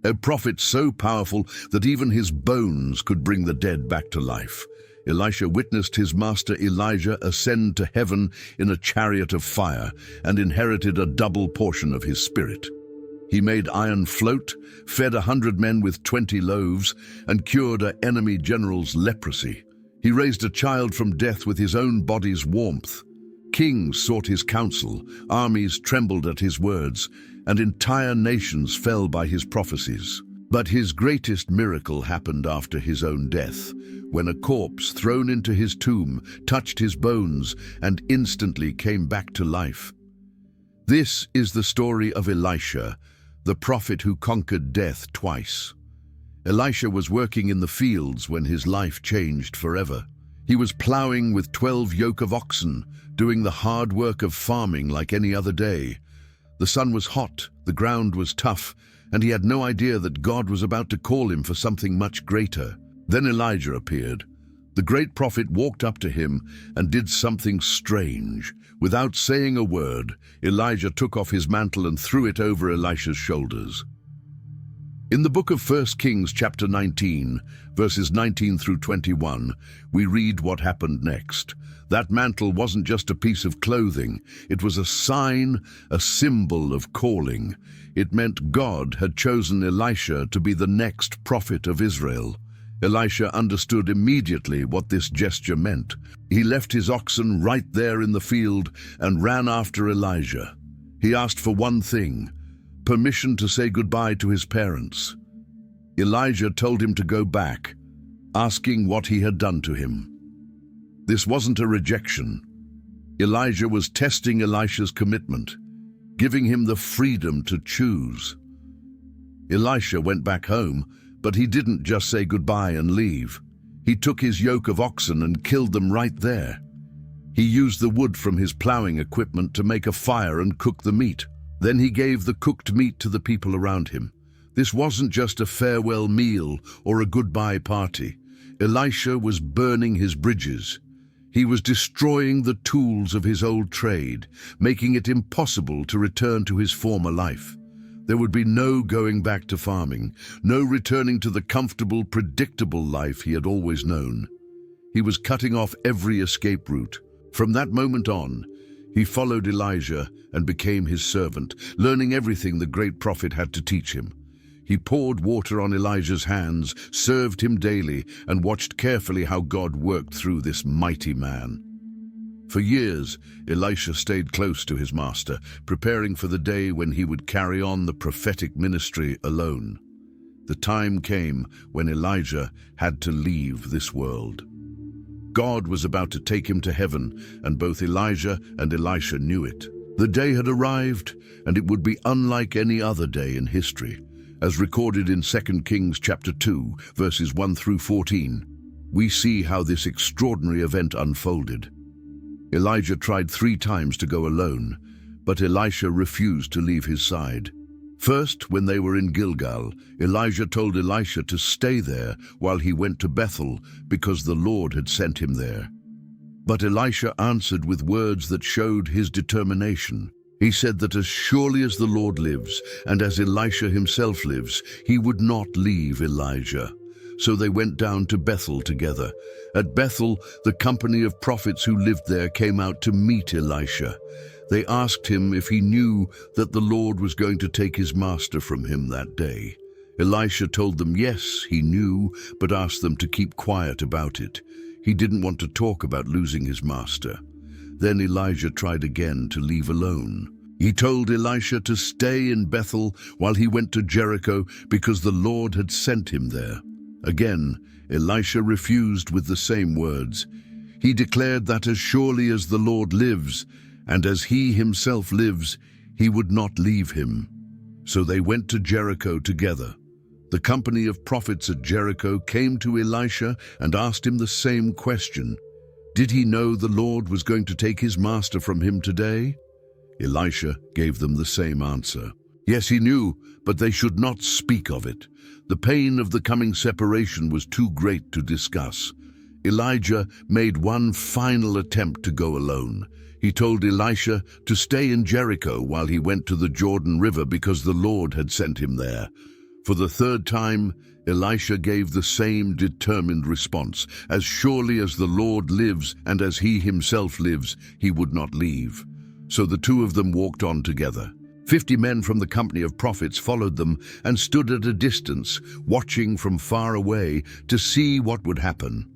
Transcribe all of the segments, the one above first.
a prophet so powerful that even his bones could bring the dead back to life. Elisha witnessed his master Elijah ascend to heaven in a chariot of fire and inherited a double portion of his spirit. He made iron float, fed 100 men with 20 loaves, and cured an enemy general's leprosy. He raised a child from death with his own body's warmth. Kings sought his counsel, armies trembled at his words, and entire nations fell by his prophecies. But his greatest miracle happened after his own death, when a corpse thrown into his tomb touched his bones and instantly came back to life. This is the story of Elisha, the prophet who conquered death twice. Elisha was working in the fields when his life changed forever. He was plowing with 12 yoke of oxen, doing the hard work of farming like any other day. The sun was hot, the ground was tough, and he had no idea that God was about to call him for something much greater. Then Elijah appeared. The great prophet walked up to him and did something strange. Without saying a word, Elijah took off his mantle and threw it over Elisha's shoulders. In the book of 1 Kings chapter 19, verses 19 through 21, we read what happened next. That mantle wasn't just a piece of clothing. It was a sign, a symbol of calling. It meant God had chosen Elisha to be the next prophet of Israel. Elisha understood immediately what this gesture meant. He left his oxen right there in the field and ran after Elijah. He asked for one thing: permission to say goodbye to his parents. Elijah told him to go back, asking what he had done to him. This wasn't a rejection. Elijah was testing Elisha's commitment, giving him the freedom to choose. Elisha went back home, but he didn't just say goodbye and leave. He took his yoke of oxen and killed them right there. He used the wood from his plowing equipment to make a fire and cook the meat. Then he gave the cooked meat to the people around him. This wasn't just a farewell meal or a goodbye party. Elisha was burning his bridges. He was destroying the tools of his old trade, making it impossible to return to his former life. There would be no going back to farming, no returning to the comfortable, predictable life he had always known. He was cutting off every escape route. From that moment on, he followed Elijah and became his servant, learning everything the great prophet had to teach him. He poured water on Elijah's hands, served him daily, and watched carefully how God worked through this mighty man. For years, Elisha stayed close to his master, preparing for the day when he would carry on the prophetic ministry alone. The time came when Elijah had to leave this world. God was about to take him to heaven, and both Elijah and Elisha knew it. The day had arrived, and it would be unlike any other day in history. As recorded in 2 Kings chapter 2, verses 1 through 14, we see how this extraordinary event unfolded. Elijah tried 3 times to go alone, but Elisha refused to leave his side. First, when they were in Gilgal, Elijah told Elisha to stay there while he went to Bethel because the Lord had sent him there. But Elisha answered with words that showed his determination. He said that as surely as the Lord lives, and as Elisha himself lives, he would not leave Elijah. So they went down to Bethel together. At Bethel, the company of prophets who lived there came out to meet Elisha. They asked him if he knew that the Lord was going to take his master from him that day. Elisha told them yes, he knew, but asked them to keep quiet about it. He didn't want to talk about losing his master. Then Elijah tried again to leave alone. He told Elisha to stay in Bethel while he went to Jericho because the Lord had sent him there. Again, Elisha refused with the same words. He declared that as surely as the Lord lives, and as he himself lives, he would not leave him. So they went to Jericho together. The company of prophets at Jericho came to Elisha and asked him the same question. Did he know the Lord was going to take his master from him today? Elisha gave them the same answer. Yes, he knew, but they should not speak of it. The pain of the coming separation was too great to discuss. Elijah made one final attempt to go alone. He told Elisha to stay in Jericho while he went to the Jordan River because the Lord had sent him there. For the third time, Elisha gave the same determined response. As surely as the Lord lives and as he himself lives, he would not leave. So the two of them walked on together. 50 men from the company of prophets followed them and stood at a distance, watching from far away to see what would happen.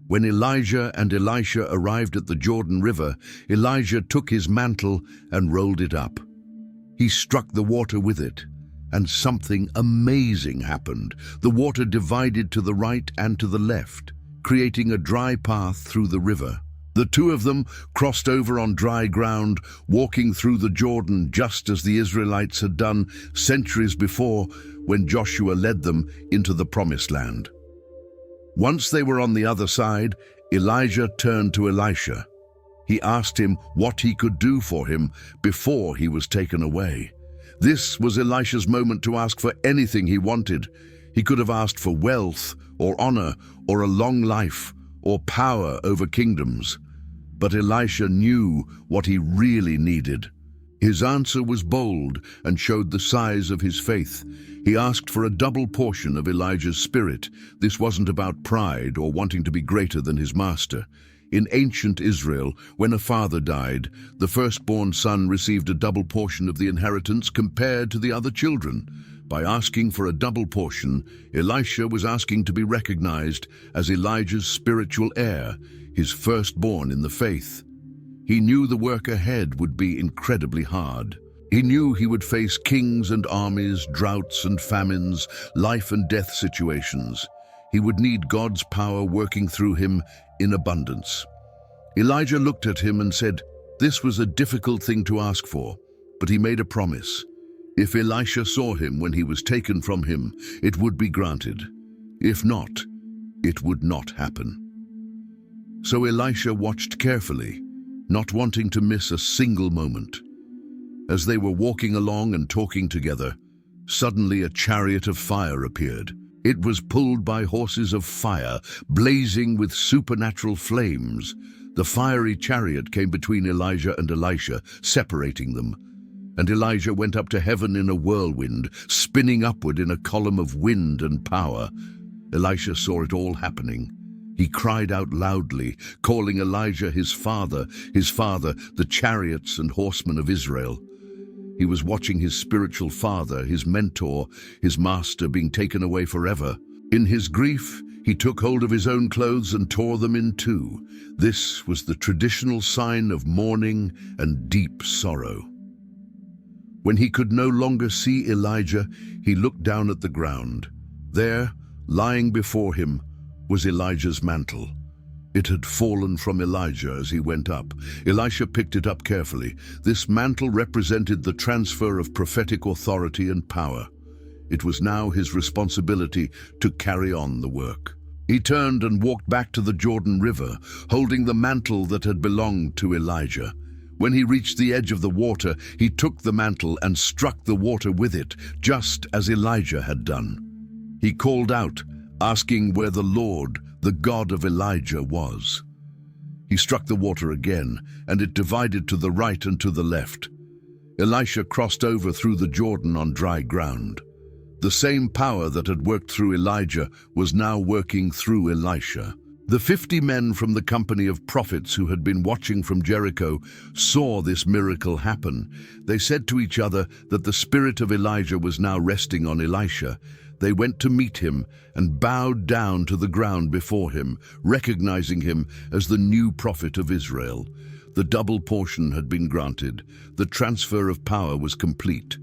When Elijah and Elisha arrived at the Jordan River, Elijah took his mantle and rolled it up. He struck the water with it, and something amazing happened. The water divided to the right and to the left, creating a dry path through the river. The two of them crossed over on dry ground, walking through the Jordan just as the Israelites had done centuries before when Joshua led them into the Promised Land. Once they were on the other side, Elijah turned to Elisha. He asked him what he could do for him before he was taken away. This was Elisha's moment to ask for anything he wanted. He could have asked for wealth or honor or a long life or power over kingdoms. But Elisha knew what he really needed. His answer was bold and showed the size of his faith. He asked for a double portion of Elijah's spirit. This wasn't about pride or wanting to be greater than his master. In ancient Israel, when a father died, the firstborn son received a double portion of the inheritance compared to the other children. By asking for a double portion, Elisha was asking to be recognized as Elijah's spiritual heir, his firstborn in the faith. He knew the work ahead would be incredibly hard. He knew he would face kings and armies, droughts and famines, life and death situations. He would need God's power working through him in abundance. Elijah looked at him and said, this was a difficult thing to ask for, but he made a promise. If Elisha saw him when he was taken from him, it would be granted. If not, it would not happen. So Elisha watched carefully, not wanting to miss a single moment. As they were walking along and talking together, suddenly a chariot of fire appeared. It was pulled by horses of fire, blazing with supernatural flames. The fiery chariot came between Elijah and Elisha, separating them. And Elijah went up to heaven in a whirlwind, spinning upward in a column of wind and power. Elisha saw it all happening. He cried out loudly, calling Elijah his father, the chariots and horsemen of Israel. He was watching his spiritual father, his mentor, his master being taken away forever. In his grief, he took hold of his own clothes and tore them in two. This was the traditional sign of mourning and deep sorrow. When he could no longer see Elijah, he looked down at the ground. There, lying before him, was Elijah's mantle. It had fallen from Elijah as he went up. Elisha picked it up carefully. This mantle represented the transfer of prophetic authority and power. It was now his responsibility to carry on the work. He turned and walked back to the Jordan River, holding the mantle that had belonged to Elijah. When he reached the edge of the water, he took the mantle and struck the water with it, just as Elijah had done. He called out, asking where the Lord, the God of Elijah, was. He struck the water again, and it divided to the right and to the left. Elisha crossed over through the Jordan on dry ground. The same power that had worked through Elijah was now working through Elisha. The 50 men from the company of prophets who had been watching from Jericho saw this miracle happen. They said to each other that the spirit of Elijah was now resting on Elisha. They went to meet him and bowed down to the ground before him, recognizing him as the new prophet of Israel. The double portion had been granted. The transfer of power was complete.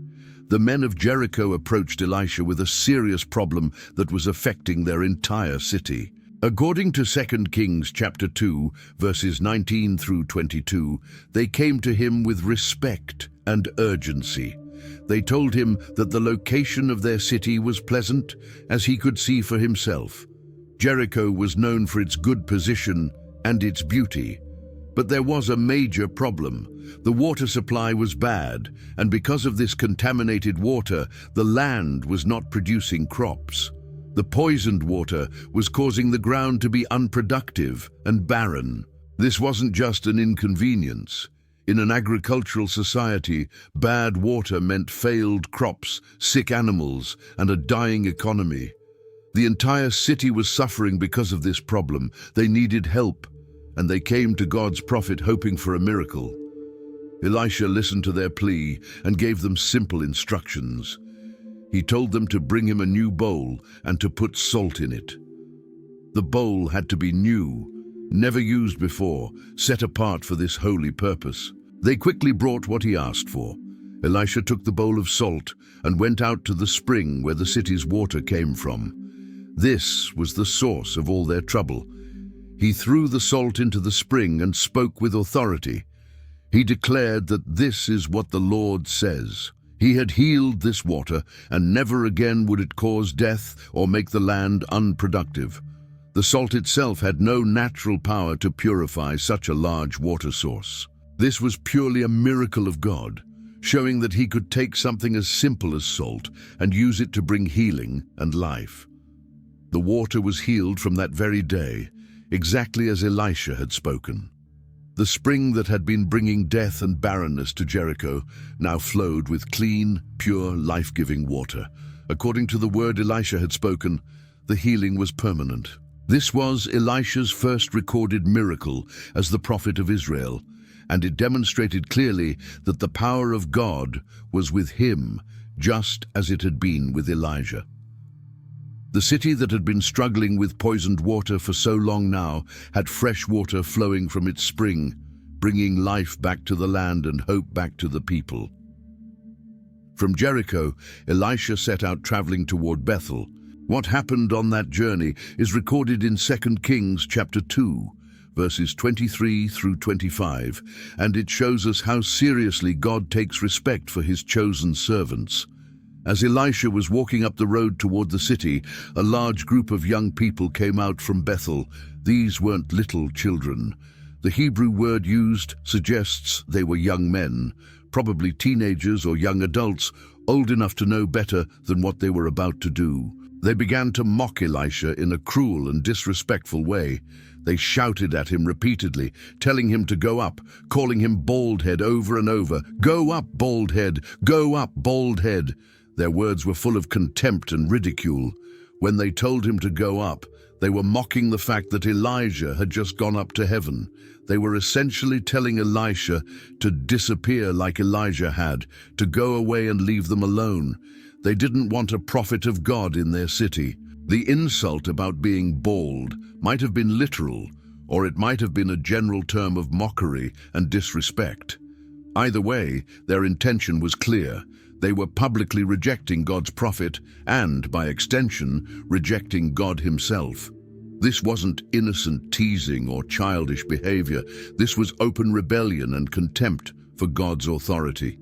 The men of Jericho approached Elisha with a serious problem that was affecting their entire city. According to 2 Kings chapter 2, verses 19 through 22, they came to him with respect and urgency. They told him that the location of their city was pleasant, as he could see for himself. Jericho was known for its good position and its beauty. But there was a major problem. The water supply was bad, and because of this contaminated water, the land was not producing crops. The poisoned water was causing the ground to be unproductive and barren. This wasn't just an inconvenience. In an agricultural society, bad water meant failed crops, sick animals, and a dying economy. The entire city was suffering because of this problem. They needed help, and they came to God's prophet hoping for a miracle. Elisha listened to their plea and gave them simple instructions. He told them to bring him a new bowl and to put salt in it. The bowl had to be new, never used before, set apart for this holy purpose. They quickly brought what he asked for. Elisha took the bowl of salt and went out to the spring where the city's water came from. This was the source of all their trouble. He threw the salt into the spring and spoke with authority. He declared that this is what the Lord says. He had healed this water, and never again would it cause death or make the land unproductive. The salt itself had no natural power to purify such a large water source. This was purely a miracle of God, showing that he could take something as simple as salt and use it to bring healing and life. The water was healed from that very day, exactly as Elisha had spoken. The spring that had been bringing death and barrenness to Jericho now flowed with clean, pure, life-giving water. According to the word Elisha had spoken, the healing was permanent. This was Elisha's first recorded miracle as the prophet of Israel, and it demonstrated clearly that the power of God was with him, just as it had been with Elijah. The city that had been struggling with poisoned water for so long now had fresh water flowing from its spring, bringing life back to the land and hope back to the people. From Jericho, Elisha set out traveling toward Bethel. What happened on that journey is recorded in 2 Kings chapter 2, verses 23 through 25, and it shows us how seriously God takes respect for his chosen servants. As Elisha was walking up the road toward the city, a large group of young people came out from Bethel. These weren't little children. The Hebrew word used suggests they were young men, probably teenagers or young adults, old enough to know better than what they were about to do. They began to mock Elisha in a cruel and disrespectful way. They shouted at him repeatedly, telling him to go up, calling him bald head over and over. "Go up, bald head! Go up, bald head!" Their words were full of contempt and ridicule. When they told him to go up, they were mocking the fact that Elijah had just gone up to heaven. They were essentially telling Elisha to disappear like Elijah had, to go away and leave them alone. They didn't want a prophet of God in their city. The insult about being bald might have been literal, or it might have been a general term of mockery and disrespect. Either way, their intention was clear. They were publicly rejecting God's prophet and, by extension, rejecting God himself. This wasn't innocent teasing or childish behavior. This was open rebellion and contempt for God's authority.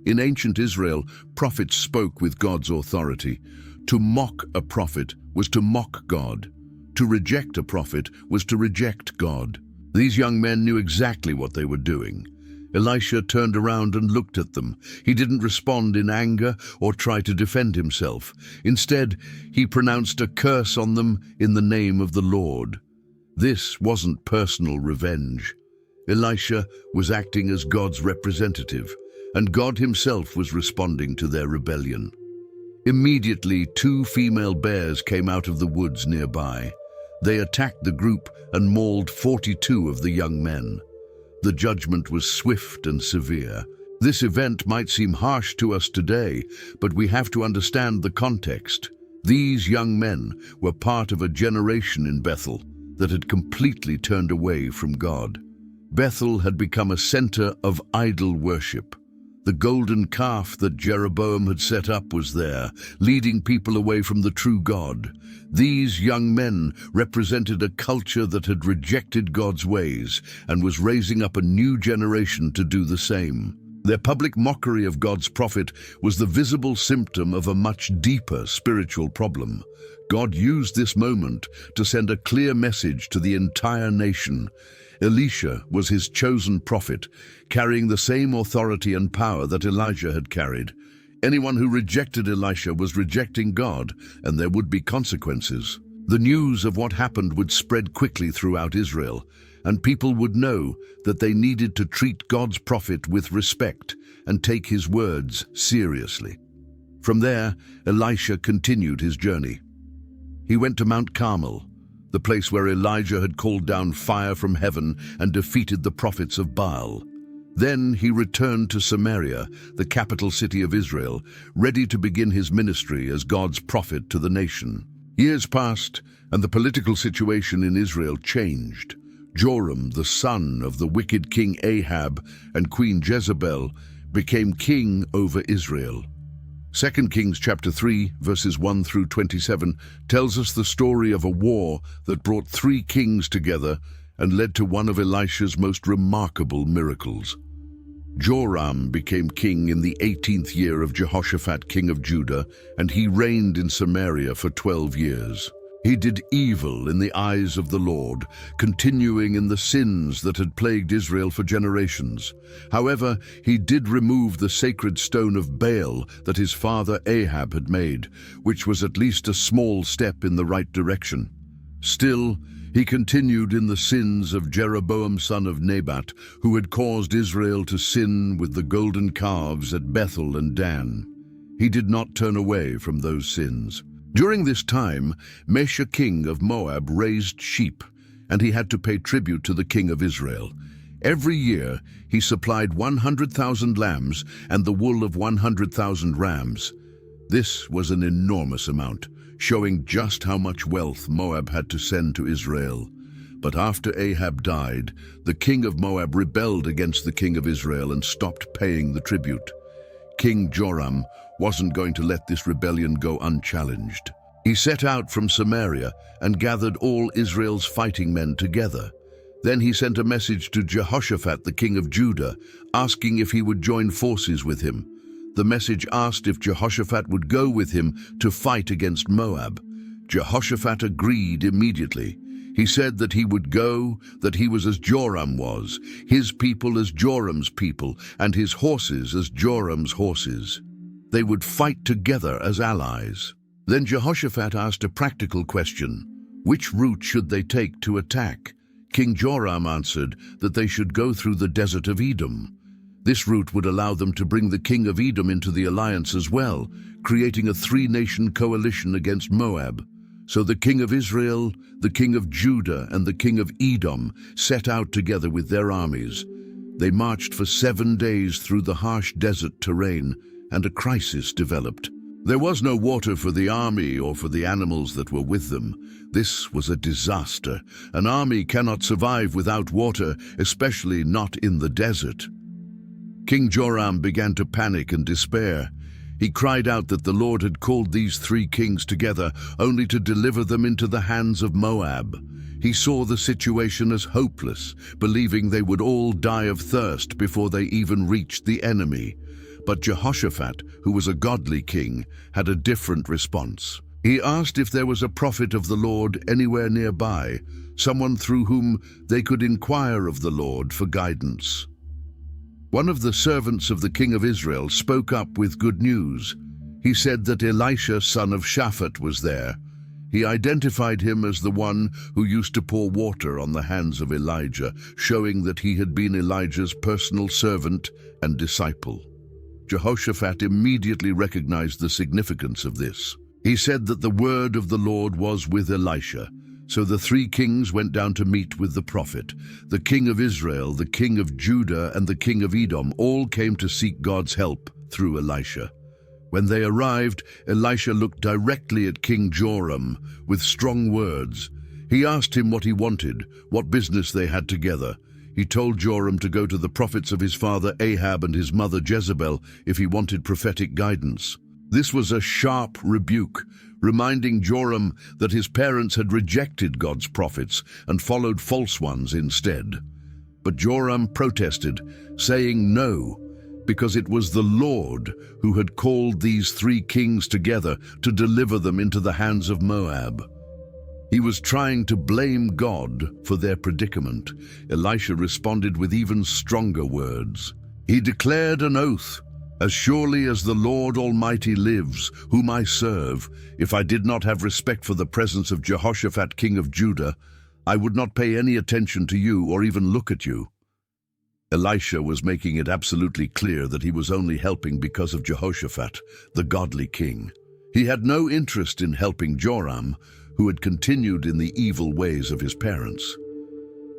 In ancient Israel, prophets spoke with God's authority. To mock a prophet was to mock God. To reject a prophet was to reject God. These young men knew exactly what they were doing. Elisha turned around and looked at them. He didn't respond in anger or try to defend himself. Instead, he pronounced a curse on them in the name of the Lord. This wasn't personal revenge. Elisha was acting as God's representative, and God himself was responding to their rebellion. Immediately, 2 female bears came out of the woods nearby. They attacked the group and mauled 42 of the young men. The judgment was swift and severe. This event might seem harsh to us today, but we have to understand the context. These young men were part of a generation in Bethel that had completely turned away from God. Bethel had become a center of idol worship. The golden calf that Jeroboam had set up was there, leading people away from the true God. These young men represented a culture that had rejected God's ways and was raising up a new generation to do the same. Their public mockery of God's prophet was the visible symptom of a much deeper spiritual problem. God used this moment to send a clear message to the entire nation. Elisha was his chosen prophet, carrying the same authority and power that Elijah had carried. Anyone who rejected Elisha was rejecting God, and there would be consequences. The news of what happened would spread quickly throughout Israel, and people would know that they needed to treat God's prophet with respect and take his words seriously. From there, Elisha continued his journey. He went to Mount Carmel, the place where Elijah had called down fire from heaven and defeated the prophets of Baal. Then he returned to Samaria, the capital city of Israel, ready to begin his ministry as God's prophet to the nation. Years passed, and the political situation in Israel changed. Joram, the son of the wicked king Ahab and Queen Jezebel, became king over Israel. 2 Kings chapter 3, verses 1 through 27, tells us the story of a war that brought three kings together and led to one of Elisha's most remarkable miracles. Joram became king in the 18th year of Jehoshaphat, king of Judah, and he reigned in Samaria for 12 years. He did evil in the eyes of the Lord, continuing in the sins that had plagued Israel for generations. However, he did remove the sacred stone of Baal that his father Ahab had made, which was at least a small step in the right direction. Still, he continued in the sins of Jeroboam son of Nebat, who had caused Israel to sin with the golden calves at Bethel and Dan. He did not turn away from those sins. During this time, Mesha king of Moab raised sheep, and he had to pay tribute to the king of Israel. Every year, he supplied 100,000 lambs and the wool of 100,000 rams. This was an enormous amount, showing just how much wealth Moab had to send to Israel. But after Ahab died, the king of Moab rebelled against the king of Israel and stopped paying the tribute. King Joram wasn't going to let this rebellion go unchallenged. He set out from Samaria and gathered all Israel's fighting men together. Then he sent a message to Jehoshaphat, the king of Judah, asking if he would join forces with him. The message asked if Jehoshaphat would go with him to fight against Moab. Jehoshaphat agreed immediately. He said that he would go, that he was as Joram was, his people as Joram's people, and his horses as Joram's horses. They would fight together as allies. Then Jehoshaphat asked a practical question. Which route should they take to attack? King Joram answered that they should go through the desert of Edom. This route would allow them to bring the king of Edom into the alliance as well, creating a three-nation coalition against Moab. So the king of Israel, the king of Judah, and the king of Edom set out together with their armies. They marched for 7 days through the harsh desert terrain, and a crisis developed. There was no water for the army or for the animals that were with them. This was a disaster. An army cannot survive without water, especially not in the desert. King Joram began to panic and despair. He cried out that the Lord had called these three kings together only to deliver them into the hands of Moab. He saw the situation as hopeless, believing they would all die of thirst before they even reached the enemy. But Jehoshaphat, who was a godly king, had a different response. He asked if there was a prophet of the Lord anywhere nearby, someone through whom they could inquire of the Lord for guidance. One of the servants of the king of Israel spoke up with good news. He said that Elisha, son of Shaphat, was there. He identified him as the one who used to pour water on the hands of Elijah, showing that he had been Elijah's personal servant and disciple. Jehoshaphat immediately recognized the significance of this. He said that the word of the Lord was with Elisha. So the three kings went down to meet with the prophet. The king of Israel, the king of Judah, and the king of Edom all came to seek God's help through Elisha. When they arrived, Elisha looked directly at King Joram with strong words. He asked him what he wanted, what business they had together. He told Joram to go to the prophets of his father Ahab and his mother Jezebel if he wanted prophetic guidance. This was a sharp rebuke, reminding Joram that his parents had rejected God's prophets and followed false ones instead. But Joram protested, saying no, because it was the Lord who had called these three kings together to deliver them into the hands of Moab. He was trying to blame God for their predicament. Elisha responded with even stronger words. He declared an oath. As surely as the Lord Almighty lives, whom I serve, if I did not have respect for the presence of Jehoshaphat, king of Judah, I would not pay any attention to you or even look at you." Elisha was making it absolutely clear that he was only helping because of Jehoshaphat, the godly king. He had no interest in helping Joram, who had continued in the evil ways of his parents.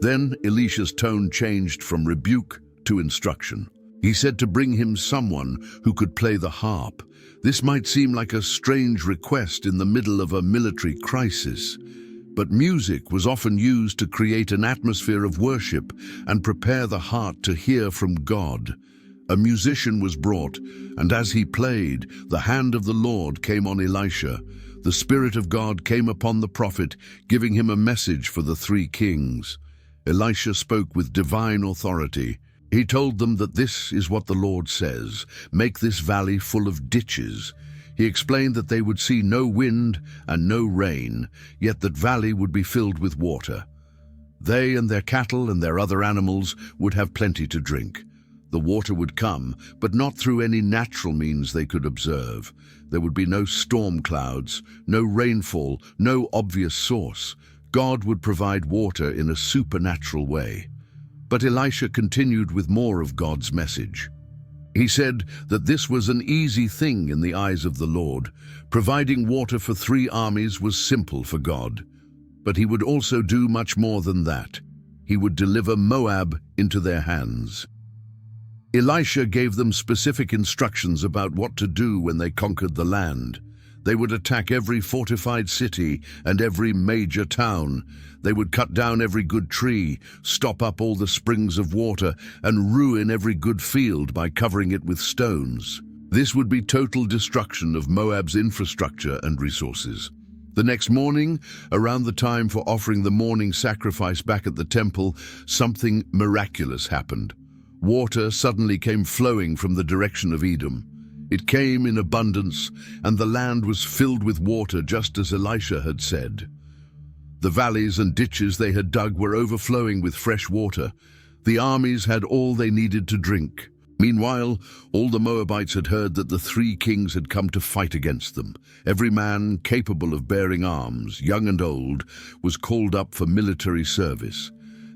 Then Elisha's tone changed from rebuke to instruction. He said to bring him someone who could play the harp. This might seem like a strange request in the middle of a military crisis, but music was often used to create an atmosphere of worship and prepare the heart to hear from God. A musician was brought, and as he played, the hand of the Lord came on Elisha. The Spirit of God came upon the prophet, giving him a message for the three kings. Elisha spoke with divine authority. He told them that this is what the Lord says: "Make this valley full of ditches." He explained that they would see no wind and no rain, yet that valley would be filled with water. They and their cattle and their other animals would have plenty to drink. The water would come, but not through any natural means they could observe. There would be no storm clouds, no rainfall, no obvious source. God would provide water in a supernatural way. But Elisha continued with more of God's message. He said that this was an easy thing in the eyes of the Lord. Providing water for 3 armies was simple for God. But he would also do much more than that. He would deliver Moab into their hands. Elisha gave them specific instructions about what to do when they conquered the land. They would attack every fortified city and every major town. They would cut down every good tree, stop up all the springs of water, and ruin every good field by covering it with stones. This would be total destruction of Moab's infrastructure and resources. The next morning, around the time for offering the morning sacrifice back at the temple, something miraculous happened. Water suddenly came flowing from the direction of Edom. It came in abundance, and the land was filled with water, just as Elisha had said. The valleys and ditches they had dug were overflowing with fresh water. The armies had all they needed to drink. Meanwhile, all the Moabites had heard that the 3 kings had come to fight against them. Every man capable of bearing arms, young and old, was called up for military service.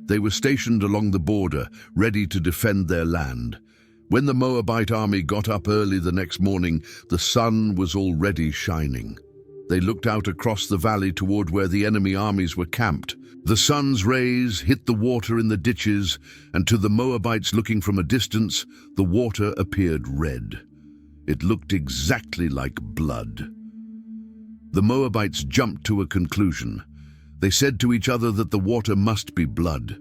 They were stationed along the border, ready to defend their land. When the Moabite army got up early the next morning, the sun was already shining. They looked out across the valley toward where the enemy armies were camped. The sun's rays hit the water in the ditches, and to the Moabites looking from a distance, the water appeared red. It looked exactly like blood. The Moabites jumped to a conclusion. They said to each other that the water must be blood.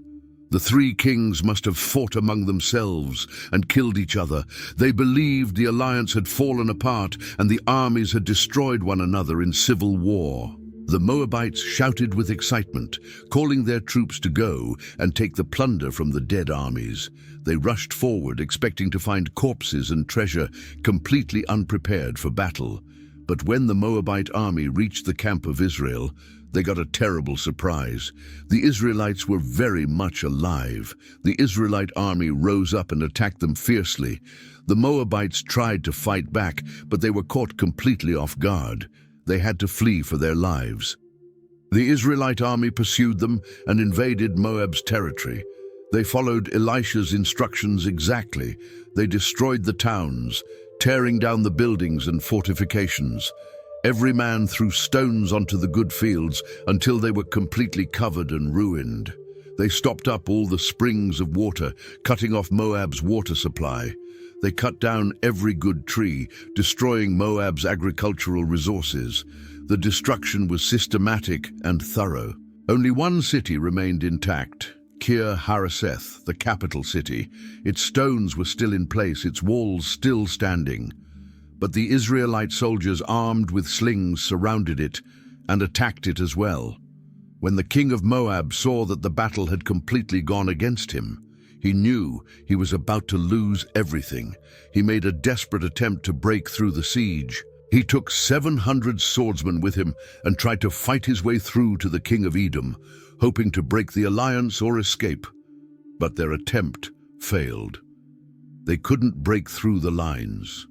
The 3 kings must have fought among themselves and killed each other. They believed the alliance had fallen apart and the armies had destroyed one another in civil war. The Moabites shouted with excitement, calling their troops to go and take the plunder from the dead armies. They rushed forward, expecting to find corpses and treasure, completely unprepared for battle. But when the Moabite army reached the camp of Israel, they got a terrible surprise. The Israelites were very much alive. The Israelite army rose up and attacked them fiercely. The Moabites tried to fight back, but they were caught completely off guard. They had to flee for their lives. The Israelite army pursued them and invaded Moab's territory. They followed Elisha's instructions exactly. They destroyed the towns, tearing down the buildings and fortifications. Every man threw stones onto the good fields until they were completely covered and ruined. They stopped up all the springs of water, cutting off Moab's water supply. They cut down every good tree, destroying Moab's agricultural resources. The destruction was systematic and thorough. Only one city remained intact, Kir-Hareseth, the capital city. Its stones were still in place, its walls still standing. But the Israelite soldiers armed with slings surrounded it and attacked it as well. When the king of Moab saw that the battle had completely gone against him, he knew he was about to lose everything. He made a desperate attempt to break through the siege. He took 700 swordsmen with him and tried to fight his way through to the king of Edom, hoping to break the alliance or escape. But their attempt failed. They couldn't break through the lines.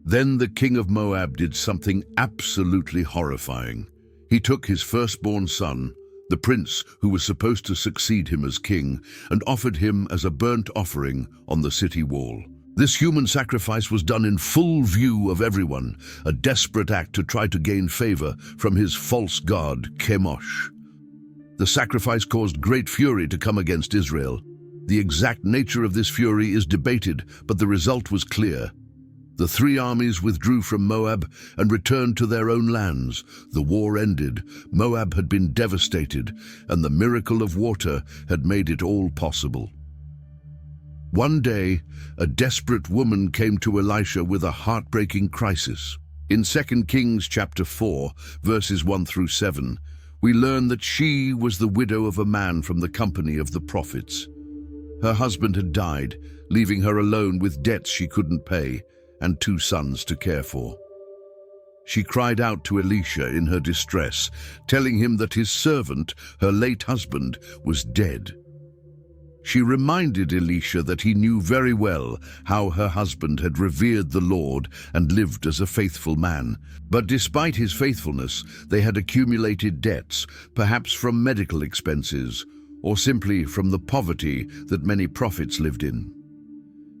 Then the king of Moab did something absolutely horrifying. He took his firstborn son, the prince who was supposed to succeed him as king, and offered him as a burnt offering on the city wall. This human sacrifice was done in full view of everyone, a desperate act to try to gain favor from his false god, Chemosh. The sacrifice caused great fury to come against Israel. The exact nature of this fury is debated, but the result was clear. The three armies withdrew from Moab and returned to their own lands. The war ended, Moab had been devastated, and the miracle of water had made it all possible. One day, a desperate woman came to Elisha with a heartbreaking crisis. In 2 Kings chapter 4, verses 1 through 7, we learn that she was the widow of a man from the company of the prophets. Her husband had died, leaving her alone with debts she couldn't pay and 2 sons to care for. She cried out to Elisha in her distress, telling him that his servant, her late husband, was dead. She reminded Elisha that he knew very well how her husband had revered the Lord and lived as a faithful man. But despite his faithfulness, they had accumulated debts, perhaps from medical expenses, or simply from the poverty that many prophets lived in.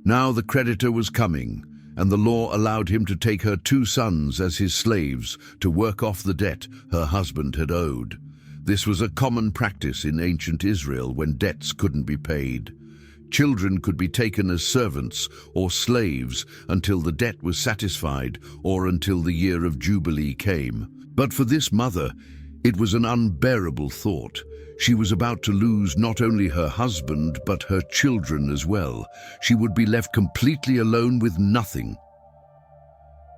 Now the creditor was coming, and the law allowed him to take her 2 sons as his slaves to work off the debt her husband had owed. This was a common practice in ancient Israel when debts couldn't be paid. Children could be taken as servants or slaves until the debt was satisfied or until the year of Jubilee came. But for this mother, it was an unbearable thought. She was about to lose not only her husband, but her children as well. She would be left completely alone with nothing.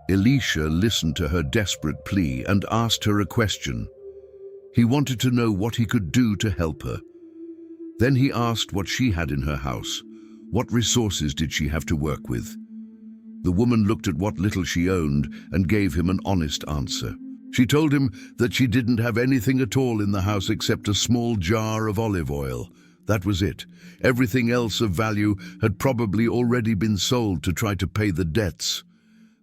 Elisha listened to her desperate plea and asked her a question. He wanted to know what he could do to help her. Then he asked what she had in her house. What resources did she have to work with? The woman looked at what little she owned and gave him an honest answer. She told him that she didn't have anything at all in the house except a small jar of olive oil. That was it. Everything else of value had probably already been sold to try to pay the debts.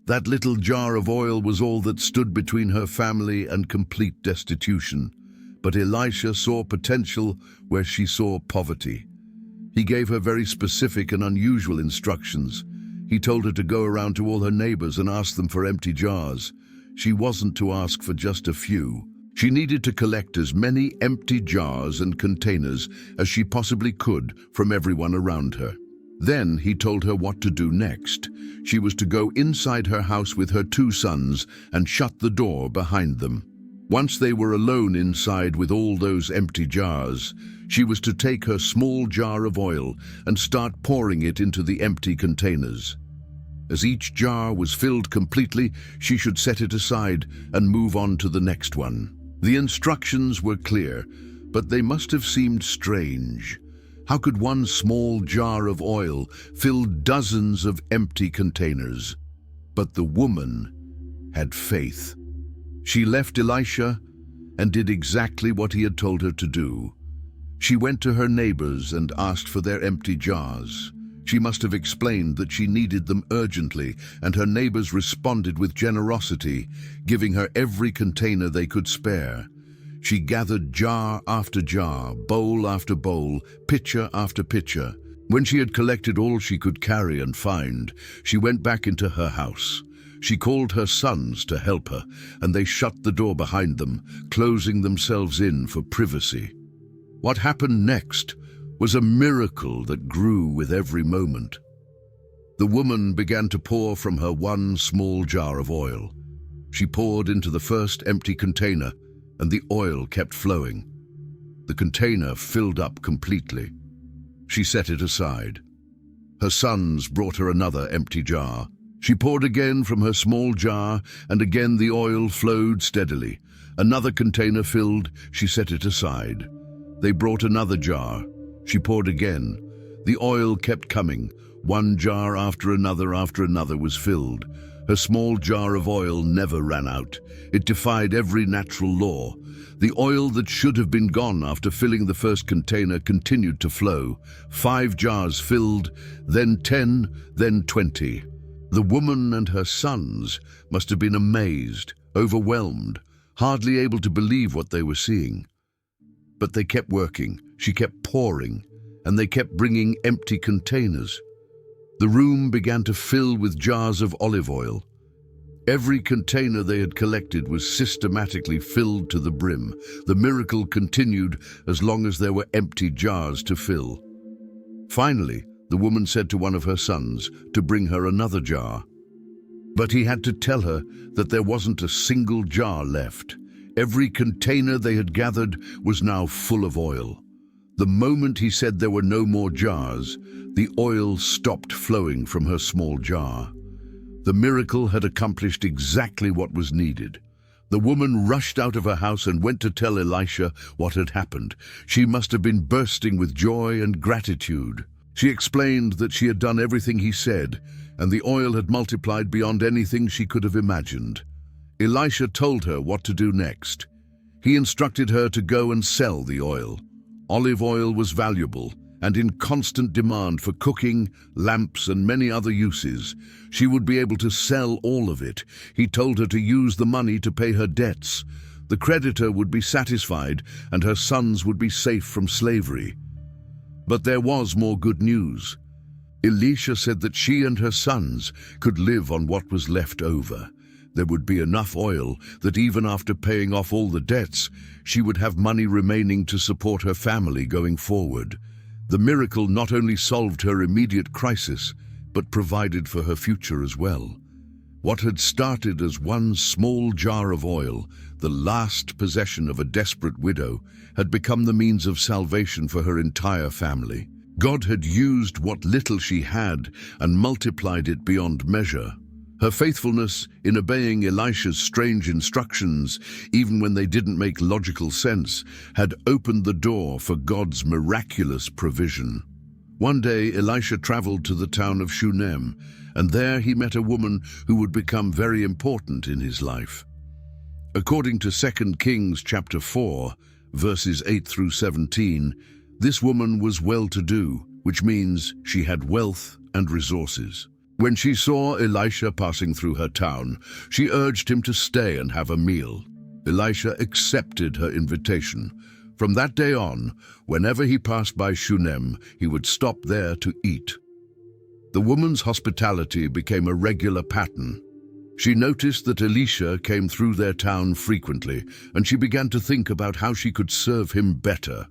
That little jar of oil was all that stood between her family and complete destitution. But Elisha saw potential where she saw poverty. He gave her very specific and unusual instructions. He told her to go around to all her neighbors and ask them for empty jars. She wasn't to ask for just a few. She needed to collect as many empty jars and containers as she possibly could from everyone around her. Then he told her what to do next. She was to go inside her house with her 2 sons and shut the door behind them. Once they were alone inside with all those empty jars, she was to take her small jar of oil and start pouring it into the empty containers. As each jar was filled completely, she should set it aside and move on to the next one. The instructions were clear, but they must have seemed strange. How could one small jar of oil fill dozens of empty containers? But the woman had faith. She left Elisha and did exactly what he had told her to do. She went to her neighbors and asked for their empty jars. She must have explained that she needed them urgently, and her neighbors responded with generosity, giving her every container they could spare. She gathered jar after jar, bowl after bowl, pitcher after pitcher. When she had collected all she could carry and find, she went back into her house. She called her sons to help her, and they shut the door behind them, closing themselves in for privacy. What happened next was a miracle that grew with every moment. The woman began to pour from her 1 small jar of oil. She poured into the first empty container, and the oil kept flowing. The container filled up completely. She set it aside. Her sons brought her another empty jar. She poured again from her small jar, and again the oil flowed steadily. Another container filled, she set it aside. They brought another jar. She poured again. The oil kept coming. 1 jar after another was filled. Her small jar of oil never ran out. It defied every natural law. The oil that should have been gone after filling the first container continued to flow. 5 jars filled, then 10, then 20. The woman and her sons must have been amazed, overwhelmed, hardly able to believe what they were seeing. But they kept working, she kept pouring, and they kept bringing empty containers. The room began to fill with jars of olive oil. Every container they had collected was systematically filled to the brim. The miracle continued as long as there were empty jars to fill. Finally, the woman said to one of her sons to bring her another jar. But he had to tell her that there wasn't a single jar left. Every container they had gathered was now full of oil. The moment he said there were no more jars, the oil stopped flowing from her small jar. The miracle had accomplished exactly what was needed. The woman rushed out of her house and went to tell Elisha what had happened. She must have been bursting with joy and gratitude. She explained that she had done everything he said, and the oil had multiplied beyond anything she could have imagined. Elisha told her what to do next. He instructed her to go and sell the oil. Olive oil was valuable and in constant demand for cooking, lamps, and many other uses. She would be able to sell all of it. He told her to use the money to pay her debts. The creditor would be satisfied, and her sons would be safe from slavery. But there was more good news. Elisha said that she and her sons could live on what was left over. There would be enough oil that even after paying off all the debts, she would have money remaining to support her family going forward. The miracle not only solved her immediate crisis, but provided for her future as well. What had started as one small jar of oil, the last possession of a desperate widow, had become the means of salvation for her entire family. God had used what little she had and multiplied it beyond measure. Her faithfulness in obeying Elisha's strange instructions, even when they didn't make logical sense, had opened the door for God's miraculous provision. One day, Elisha traveled to the town of Shunem, and there he met a woman who would become very important in his life. According to 2 Kings chapter 4, verses 8 through 17, this woman was well-to-do, which means she had wealth and resources. When she saw Elisha passing through her town, she urged him to stay and have a meal. Elisha accepted her invitation. From that day on, whenever he passed by Shunem, he would stop there to eat. The woman's hospitality became a regular pattern. She noticed that Elisha came through their town frequently, and she began to think about how she could serve him better.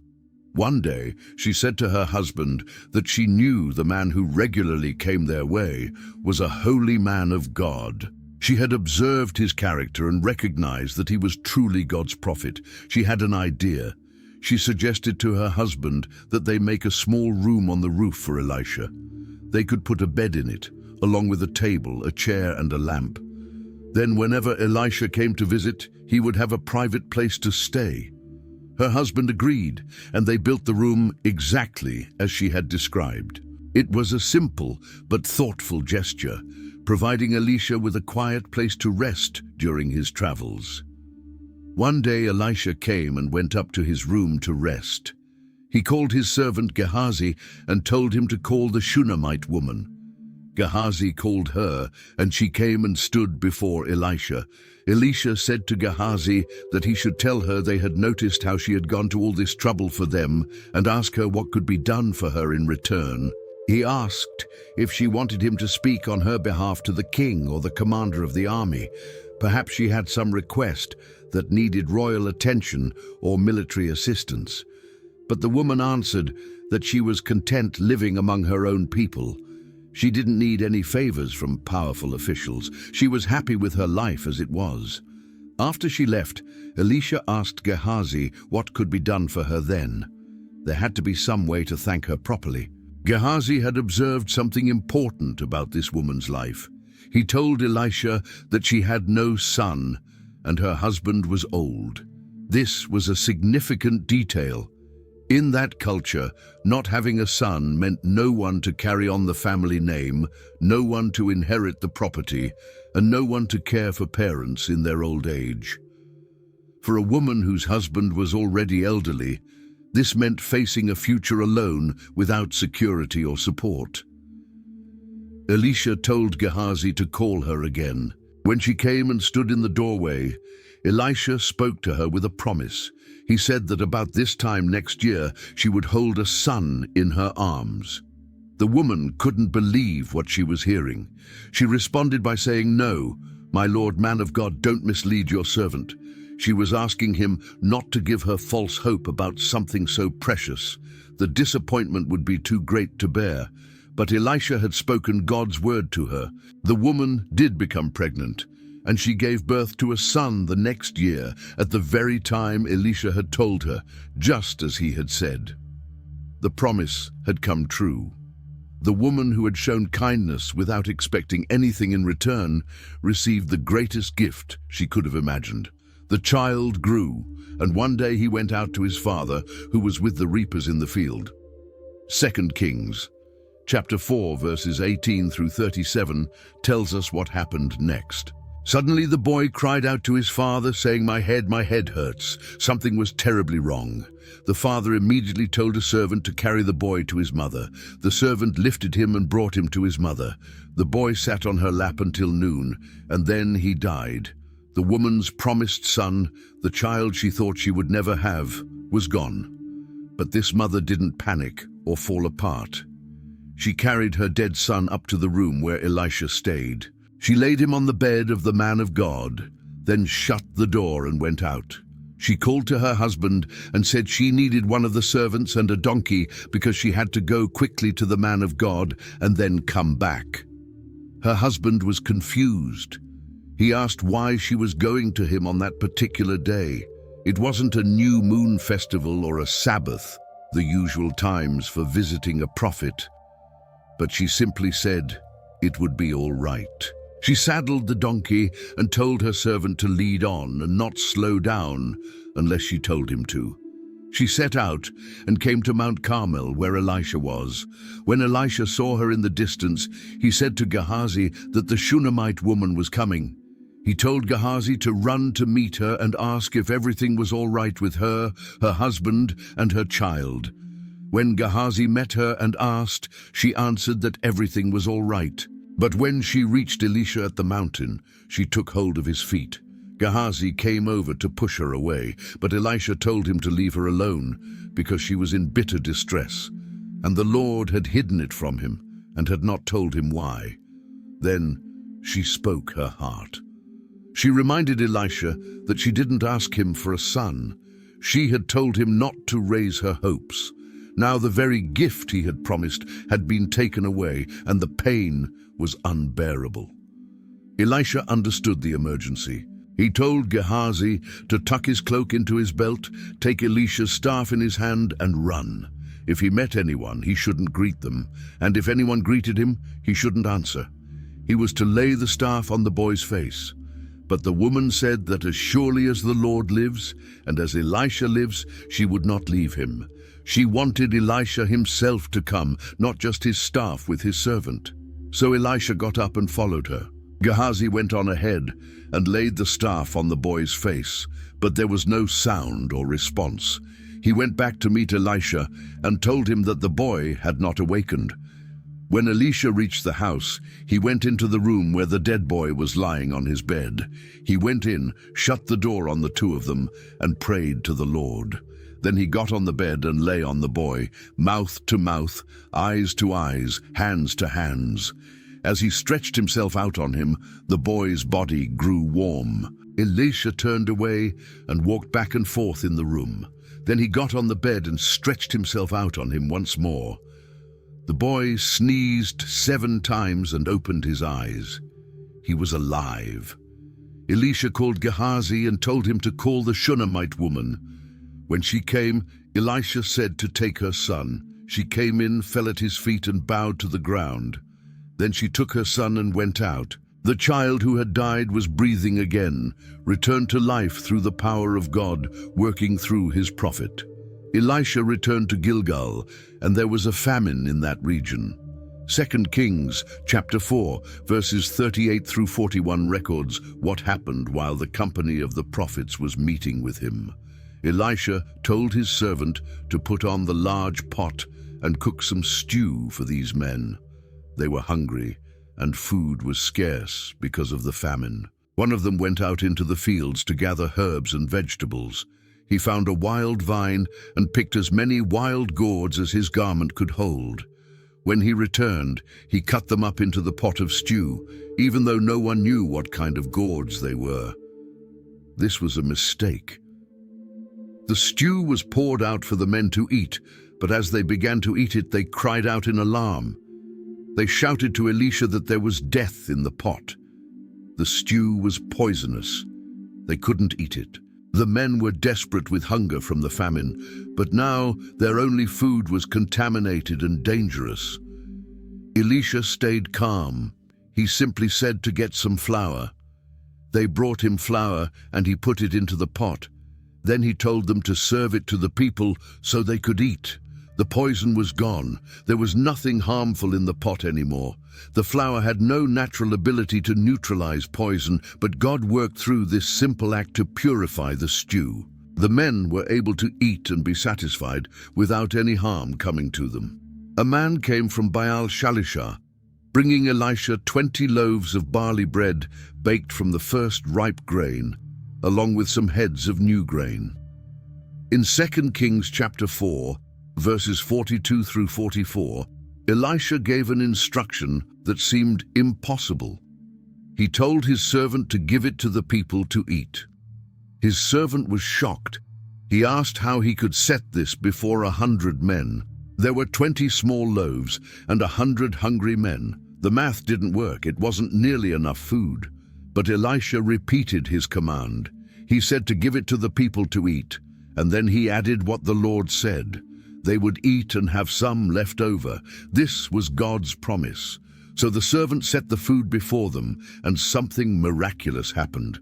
One day, she said to her husband that she knew the man who regularly came their way was a holy man of God. She had observed his character and recognized that he was truly God's prophet. She had an idea. She suggested to her husband that they make a small room on the roof for Elisha. They could put a bed in it, along with a table, a chair, and a lamp. Then whenever Elisha came to visit, he would have a private place to stay. Her husband agreed, and they built the room exactly as she had described. It was a simple but thoughtful gesture, providing Elisha with a quiet place to rest during his travels. One day Elisha came and went up to his room to rest. He called his servant Gehazi and told him to call the Shunammite woman. Gehazi called her, and she came and stood before Elisha. Elisha said to Gehazi that he should tell her they had noticed how she had gone to all this trouble for them and ask her what could be done for her in return. He asked if she wanted him to speak on her behalf to the king or the commander of the army. Perhaps she had some request that needed royal attention or military assistance. But the woman answered that she was content living among her own people. She didn't need any favors from powerful officials. She was happy with her life as it was. After she left, Elisha asked Gehazi what could be done for her then. There had to be some way to thank her properly. Gehazi had observed something important about this woman's life. He told Elisha that she had no son and her husband was old. This was a significant detail. In that culture, not having a son meant no one to carry on the family name, no one to inherit the property, and no one to care for parents in their old age. For a woman whose husband was already elderly, this meant facing a future alone without security or support. Elisha told Gehazi to call her again. When she came and stood in the doorway, Elisha spoke to her with a promise. He said that about this time next year she would hold a son in her arms. The woman couldn't believe what she was hearing. She responded by saying, "No, my lord, man of God, don't mislead your servant." She was asking him not to give her false hope about something so precious. The disappointment would be too great to bear. But Elisha had spoken God's word to her. The woman did become pregnant, and she gave birth to a son the next year, at the very time Elisha had told her, just as he had said. The promise had come true. The woman who had shown kindness without expecting anything in return received the greatest gift she could have imagined. The child grew, and one day he went out to his father, who was with the reapers in the field. 2 Kings, chapter 4, verses 18 through 37, tells us what happened next. Suddenly the boy cried out to his father, saying, my head hurts. Something was terribly wrong. The father immediately told a servant to carry the boy to his mother. The servant lifted him and brought him to his mother. The boy sat on her lap until noon, and then he died. The woman's promised son, the child she thought she would never have, was gone. But this mother didn't panic or fall apart. She carried her dead son up to the room where Elisha stayed. She laid him on the bed of the man of God, then shut the door and went out. She called to her husband and said she needed one of the servants and a donkey because she had to go quickly to the man of God and then come back. Her husband was confused. He asked why she was going to him on that particular day. It wasn't a new moon festival or a Sabbath, the usual times for visiting a prophet. But she simply said it would be all right. She saddled the donkey and told her servant to lead on and not slow down unless she told him to. She set out and came to Mount Carmel where Elisha was. When Elisha saw her in the distance, he said to Gehazi that the Shunammite woman was coming. He told Gehazi to run to meet her and ask if everything was all right with her, her husband, and her child. When Gehazi met her and asked, she answered that everything was all right. But when she reached Elisha at the mountain, she took hold of his feet. Gehazi came over to push her away, but Elisha told him to leave her alone because she was in bitter distress, and the Lord had hidden it from him and had not told him why. Then she spoke her heart. She reminded Elisha that she didn't ask him for a son. She had told him not to raise her hopes. Now the very gift he had promised had been taken away, and the pain was unbearable. Elisha understood the emergency. He told Gehazi to tuck his cloak into his belt, take Elisha's staff in his hand, and run. If he met anyone, he shouldn't greet them, and if anyone greeted him, he shouldn't answer. He was to lay the staff on the boy's face. But the woman said that as surely as the Lord lives, and as Elisha lives, she would not leave him. She wanted Elisha himself to come, not just his staff with his servant. So Elisha got up and followed her. Gehazi went on ahead and laid the staff on the boy's face, but there was no sound or response. He went back to meet Elisha and told him that the boy had not awakened. When Elisha reached the house, he went into the room where the dead boy was lying on his bed. He went in, shut the door on the two of them, and prayed to the Lord. Then he got on the bed and lay on the boy, mouth to mouth, eyes to eyes, hands to hands. As he stretched himself out on him, the boy's body grew warm. Elisha turned away and walked back and forth in the room. Then he got on the bed and stretched himself out on him once more. The boy sneezed 7 times and opened his eyes. He was alive. Elisha called Gehazi and told him to call the Shunammite woman. When she came, Elisha said to take her son. She came in, fell at his feet, and bowed to the ground. Then she took her son and went out. The child who had died was breathing again, returned to life through the power of God, working through his prophet. Elisha returned to Gilgal, and there was a famine in that region. 2 Kings, chapter 4, verses 38 through 41 records what happened while the company of the prophets was meeting with him. Elisha told his servant to put on the large pot and cook some stew for these men. They were hungry, and food was scarce because of the famine. One of them went out into the fields to gather herbs and vegetables. He found a wild vine and picked as many wild gourds as his garment could hold. When he returned, he cut them up into the pot of stew, even though no one knew what kind of gourds they were. This was a mistake. The stew was poured out for the men to eat, but as they began to eat it, they cried out in alarm. They shouted to Elisha that there was death in the pot. The stew was poisonous. They couldn't eat it. The men were desperate with hunger from the famine, but now their only food was contaminated and dangerous. Elisha stayed calm. He simply said to get some flour. They brought him flour and he put it into the pot. Then he told them to serve it to the people so they could eat. The poison was gone. There was nothing harmful in the pot anymore. The flour had no natural ability to neutralize poison, but God worked through this simple act to purify the stew. The men were able to eat and be satisfied without any harm coming to them. A man came from Baal-Shalisha, bringing Elisha 20 loaves of barley bread baked from the first ripe grain, along with some heads of new grain. In 2 Kings chapter 4, verses 42 through 44, Elisha gave an instruction that seemed impossible. He told his servant to give it to the people to eat. His servant was shocked. He asked how he could set this before 100 men. There were 20 small loaves and 100 hungry men. The math didn't work. It wasn't nearly enough food. But Elisha repeated his command. He said to give it to the people to eat, and then he added what the Lord said. They would eat and have some left over. This was God's promise. So the servant set the food before them, and something miraculous happened.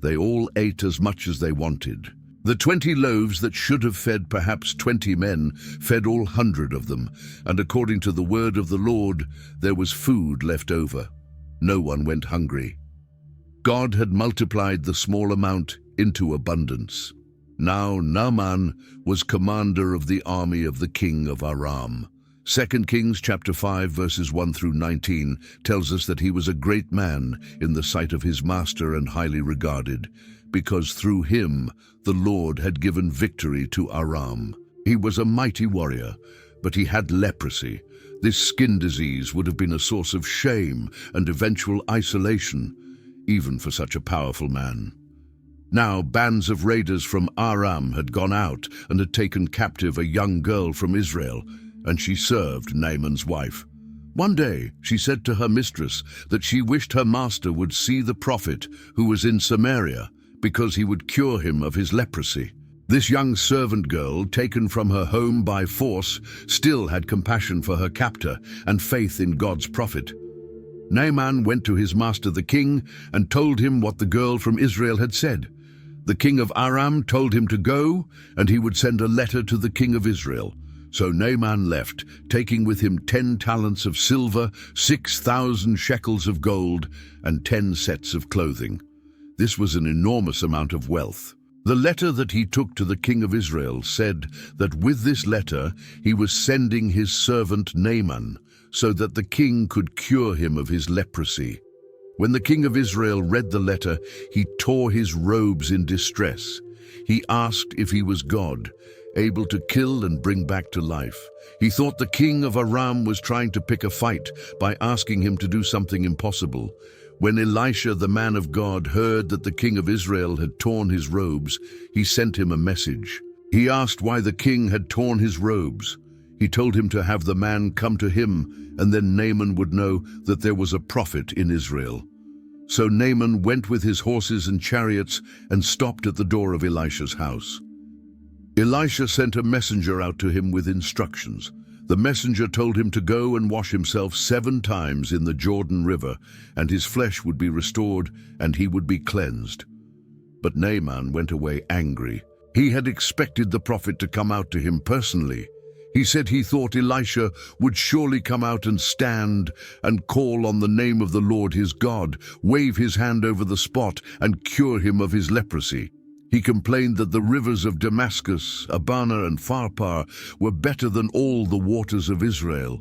They all ate as much as they wanted. The 20 loaves that should have fed perhaps 20 men fed all 100 of them, and according to the word of the Lord, there was food left over. No one went hungry. God had multiplied the small amount into abundance. Now Naaman was commander of the army of the king of Aram. 2 Kings chapter 5 verses 1 through 19 tells us that he was a great man in the sight of his master and highly regarded, because through him the Lord had given victory to Aram. He was a mighty warrior, but he had leprosy. This skin disease would have been a source of shame and eventual isolation, even for such a powerful man. Now bands of raiders from Aram had gone out and had taken captive a young girl from Israel, and she served Naaman's wife. One day she said to her mistress that she wished her master would see the prophet who was in Samaria, because he would cure him of his leprosy. This young servant girl, taken from her home by force, still had compassion for her captor and faith in God's prophet. Naaman went to his master the king and told him what the girl from Israel had said. The king of Aram told him to go, and he would send a letter to the king of Israel. So Naaman left, taking with him 10 talents of silver, 6,000 shekels of gold, and 10 sets of clothing. This was an enormous amount of wealth. The letter that he took to the king of Israel said that with this letter he was sending his servant Naaman, so that the king could cure him of his leprosy. When the king of Israel read the letter, he tore his robes in distress. He asked if he was God, able to kill and bring back to life. He thought the king of Aram was trying to pick a fight by asking him to do something impossible. When Elisha, the man of God, heard that the king of Israel had torn his robes, he sent him a message. He asked why the king had torn his robes. He told him to have the man come to him, and then Naaman would know that there was a prophet in Israel. So Naaman went with his horses and chariots and stopped at the door of Elisha's house. Elisha sent a messenger out to him with instructions. The messenger told him to go and wash himself 7 times in the Jordan River, and his flesh would be restored, and he would be cleansed. But Naaman went away angry. He had expected the prophet to come out to him personally. He said he thought Elisha would surely come out and stand and call on the name of the Lord his God, wave his hand over the spot, and cure him of his leprosy. He complained that the rivers of Damascus, Abana, and Pharpar were better than all the waters of Israel.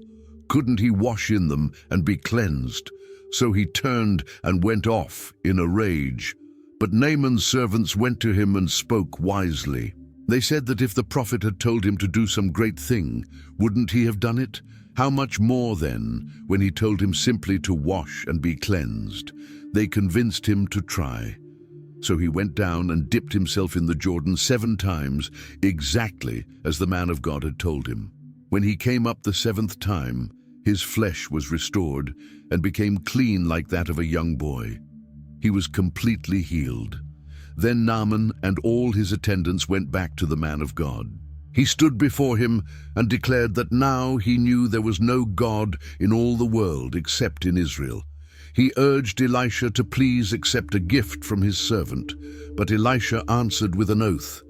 Couldn't he wash in them and be cleansed? So he turned and went off in a rage. But Naaman's servants went to him and spoke wisely. They said that if the prophet had told him to do some great thing, wouldn't he have done it? How much more then, when he told him simply to wash and be cleansed? They convinced him to try. So he went down and dipped himself in the Jordan 7 times, exactly as the man of God had told him. When he came up the 7th time, his flesh was restored and became clean like that of a young boy. He was completely healed. Then Naaman and all his attendants went back to the man of God. He stood before him and declared that now he knew there was no God in all the world except in Israel. He urged Elisha to please accept a gift from his servant, but Elisha answered with an oath.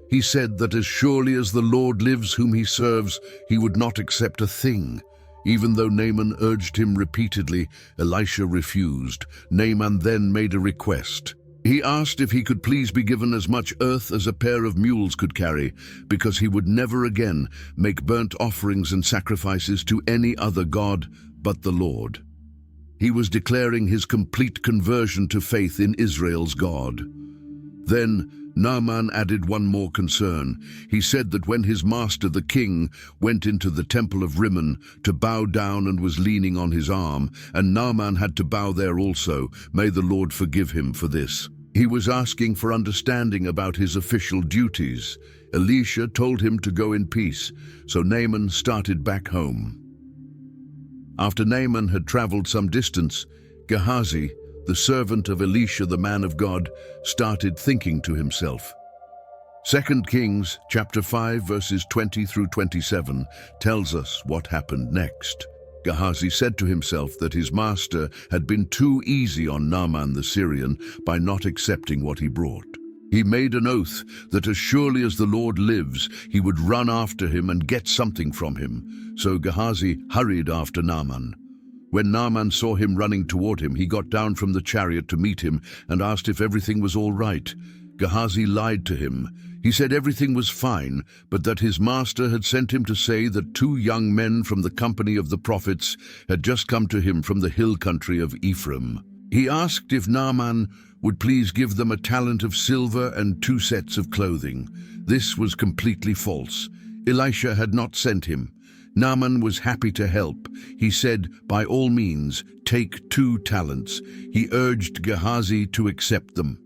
He said that as surely as the Lord lives whom he serves, he would not accept a thing. Even though Naaman urged him repeatedly, Elisha refused. Naaman then made a request. He asked if he could please be given as much earth as a pair of mules could carry, because he would never again make burnt offerings and sacrifices to any other god but the Lord. He was declaring his complete conversion to faith in Israel's God. Then Naaman added one more concern. He said that when his master, the king, went into the temple of Rimmon to bow down and was leaning on his arm, and Naaman had to bow there also, may the Lord forgive him for this. He was asking for understanding about his official duties. Elisha told him to go in peace, so Naaman started back home. After Naaman had traveled some distance, Gehazi, the servant of Elisha the man of God, started thinking to himself. 2 Kings chapter 5 verses 20 through 27 tells us what happened next. Gehazi said to himself that his master had been too easy on Naaman the Syrian by not accepting what he brought. He made an oath that as surely as the Lord lives, he would run after him and get something from him. So Gehazi hurried after Naaman. When Naaman saw him running toward him, he got down from the chariot to meet him and asked if everything was all right. Gehazi lied to him. He said everything was fine, but that his master had sent him to say that 2 young men from the company of the prophets had just come to him from the hill country of Ephraim. He asked if Naaman would please give them a talent of silver and 2 sets of clothing. This was completely false. Elisha had not sent him. Naaman was happy to help. He said, by all means, take 2 talents. He urged Gehazi to accept them.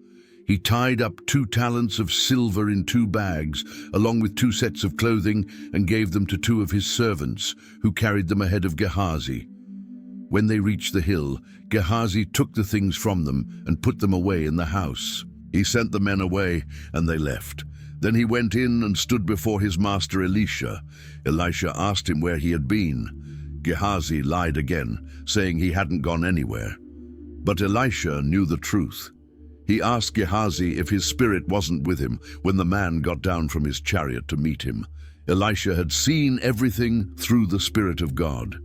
He tied up 2 talents of silver in 2 bags, along with 2 sets of clothing, and gave them to 2 of his servants, who carried them ahead of Gehazi. When they reached the hill, Gehazi took the things from them and put them away in the house. He sent the men away, and they left. Then he went in and stood before his master Elisha. Elisha asked him where he had been. Gehazi lied again, saying he hadn't gone anywhere. But Elisha knew the truth. He asked Gehazi if his spirit wasn't with him when the man got down from his chariot to meet him. Elisha had seen everything through the Spirit of God.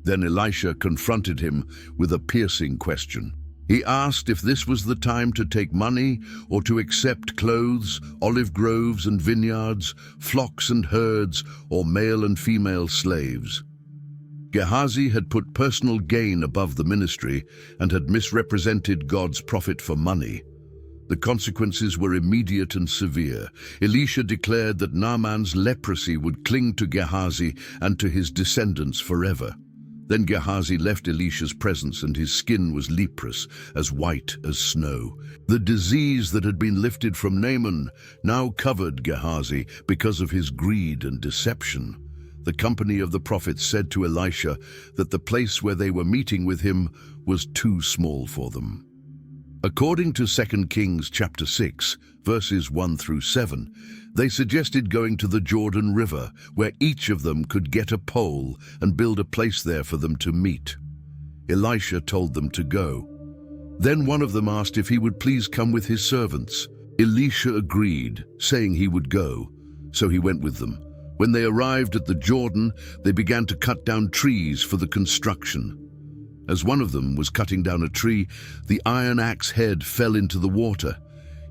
Then Elisha confronted him with a piercing question. He asked if this was the time to take money or to accept clothes, olive groves and vineyards, flocks and herds, or male and female slaves. Gehazi had put personal gain above the ministry and had misrepresented God's prophet for money. The consequences were immediate and severe. Elisha declared that Naaman's leprosy would cling to Gehazi and to his descendants forever. Then Gehazi left Elisha's presence, and his skin was leprous, as white as snow. The disease that had been lifted from Naaman now covered Gehazi because of his greed and deception. The company of the prophets said to Elisha that the place where they were meeting with him was too small for them. According to 2 Kings chapter 6, verses 1 through 7, they suggested going to the Jordan River, where each of them could get a pole and build a place there for them to meet. Elisha told them to go. Then one of them asked if he would please come with his servants. Elisha agreed, saying he would go, so he went with them. When they arrived at the Jordan, they began to cut down trees for the construction. As one of them was cutting down a tree, the iron axe head fell into the water.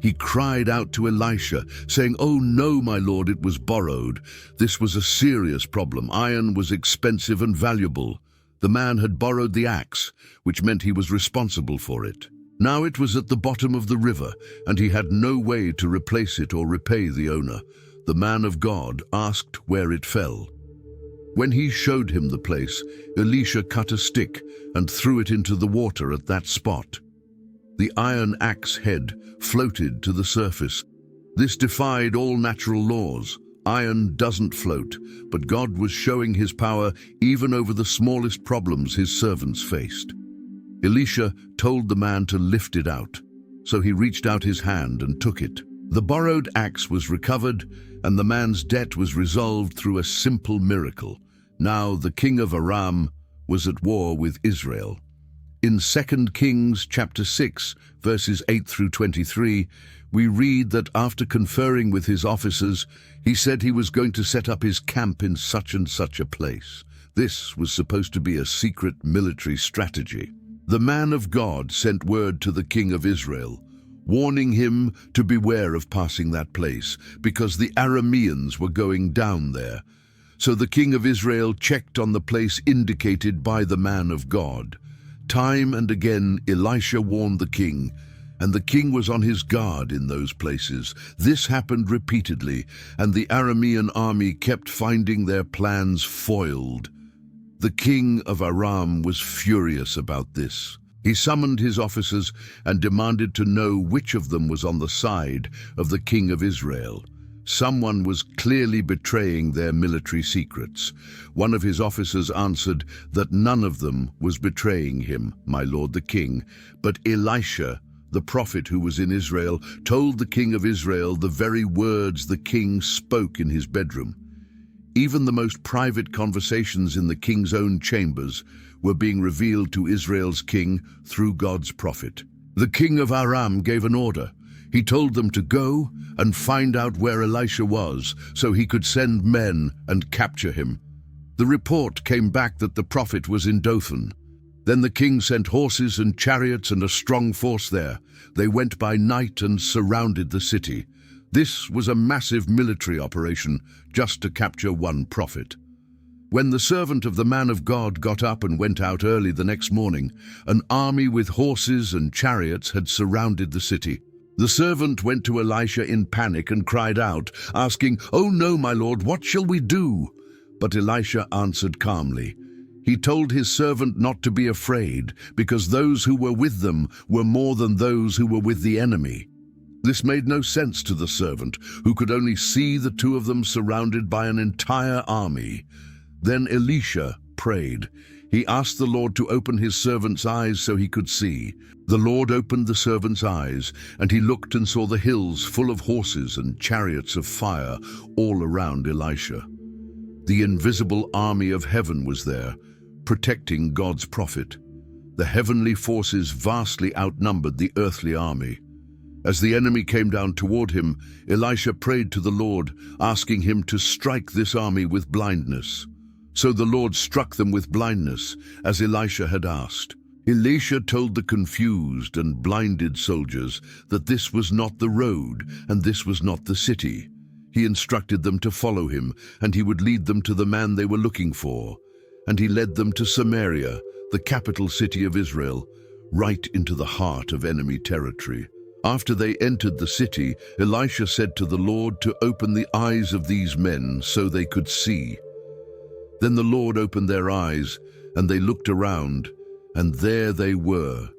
He cried out to Elisha, saying, "Oh no, my lord, it was borrowed." This was a serious problem. Iron was expensive and valuable. The man had borrowed the axe, which meant he was responsible for it. Now it was at the bottom of the river, and he had no way to replace it or repay the owner. The man of God asked where it fell. When he showed him the place, Elisha cut a stick and threw it into the water at that spot. The iron axe head floated to the surface. This defied all natural laws. Iron doesn't float, but God was showing his power even over the smallest problems his servants faced. Elisha told the man to lift it out, so he reached out his hand and took it. The borrowed axe was recovered, and the man's debt was resolved through a simple miracle. Now the king of Aram was at war with Israel. In 2 Kings chapter 6, verses 8 through 23, we read that after conferring with his officers, he said he was going to set up his camp in such and such a place. This was supposed to be a secret military strategy. The man of God sent word to the king of Israel, warning him to beware of passing that place, because the Arameans were going down there. So the king of Israel checked on the place indicated by the man of God. Time and again Elisha warned the king, and the king was on his guard in those places. This happened repeatedly, and the Aramean army kept finding their plans foiled. The king of Aram was furious about this. He summoned his officers and demanded to know which of them was on the side of the king of Israel. Someone was clearly betraying their military secrets. One of his officers answered that none of them was betraying him, my lord the king. But Elisha, the prophet who was in Israel, told the king of Israel the very words the king spoke in his bedroom. Even the most private conversations in the king's own chambers were being revealed to Israel's king through God's prophet. The king of Aram gave an order. He told them to go and find out where Elisha was so he could send men and capture him. The report came back that the prophet was in Dothan. Then the king sent horses and chariots and a strong force there. They went by night and surrounded the city. This was a massive military operation just to capture one prophet. When the servant of the man of God got up and went out early the next morning, an army with horses and chariots had surrounded the city. The servant went to Elisha in panic and cried out, asking, "Oh no, my lord, what shall we do?" But Elisha answered calmly. He told his servant not to be afraid, because those who were with them were more than those who were with the enemy. This made no sense to the servant, who could only see the two of them surrounded by an entire army. Then Elisha prayed. He asked the Lord to open his servant's eyes so he could see. The Lord opened the servant's eyes, and he looked and saw the hills full of horses and chariots of fire all around Elisha. The invisible army of heaven was there, protecting God's prophet. The heavenly forces vastly outnumbered the earthly army. As the enemy came down toward him, Elisha prayed to the Lord, asking him to strike this army with blindness. So the Lord struck them with blindness, as Elisha had asked. Elisha told the confused and blinded soldiers that this was not the road and this was not the city. He instructed them to follow him, and he would lead them to the man they were looking for. And he led them to Samaria, the capital city of Israel, right into the heart of enemy territory. After they entered the city, Elisha said to the Lord to open the eyes of these men so they could see. Then the Lord opened their eyes, and they looked around, and there they were,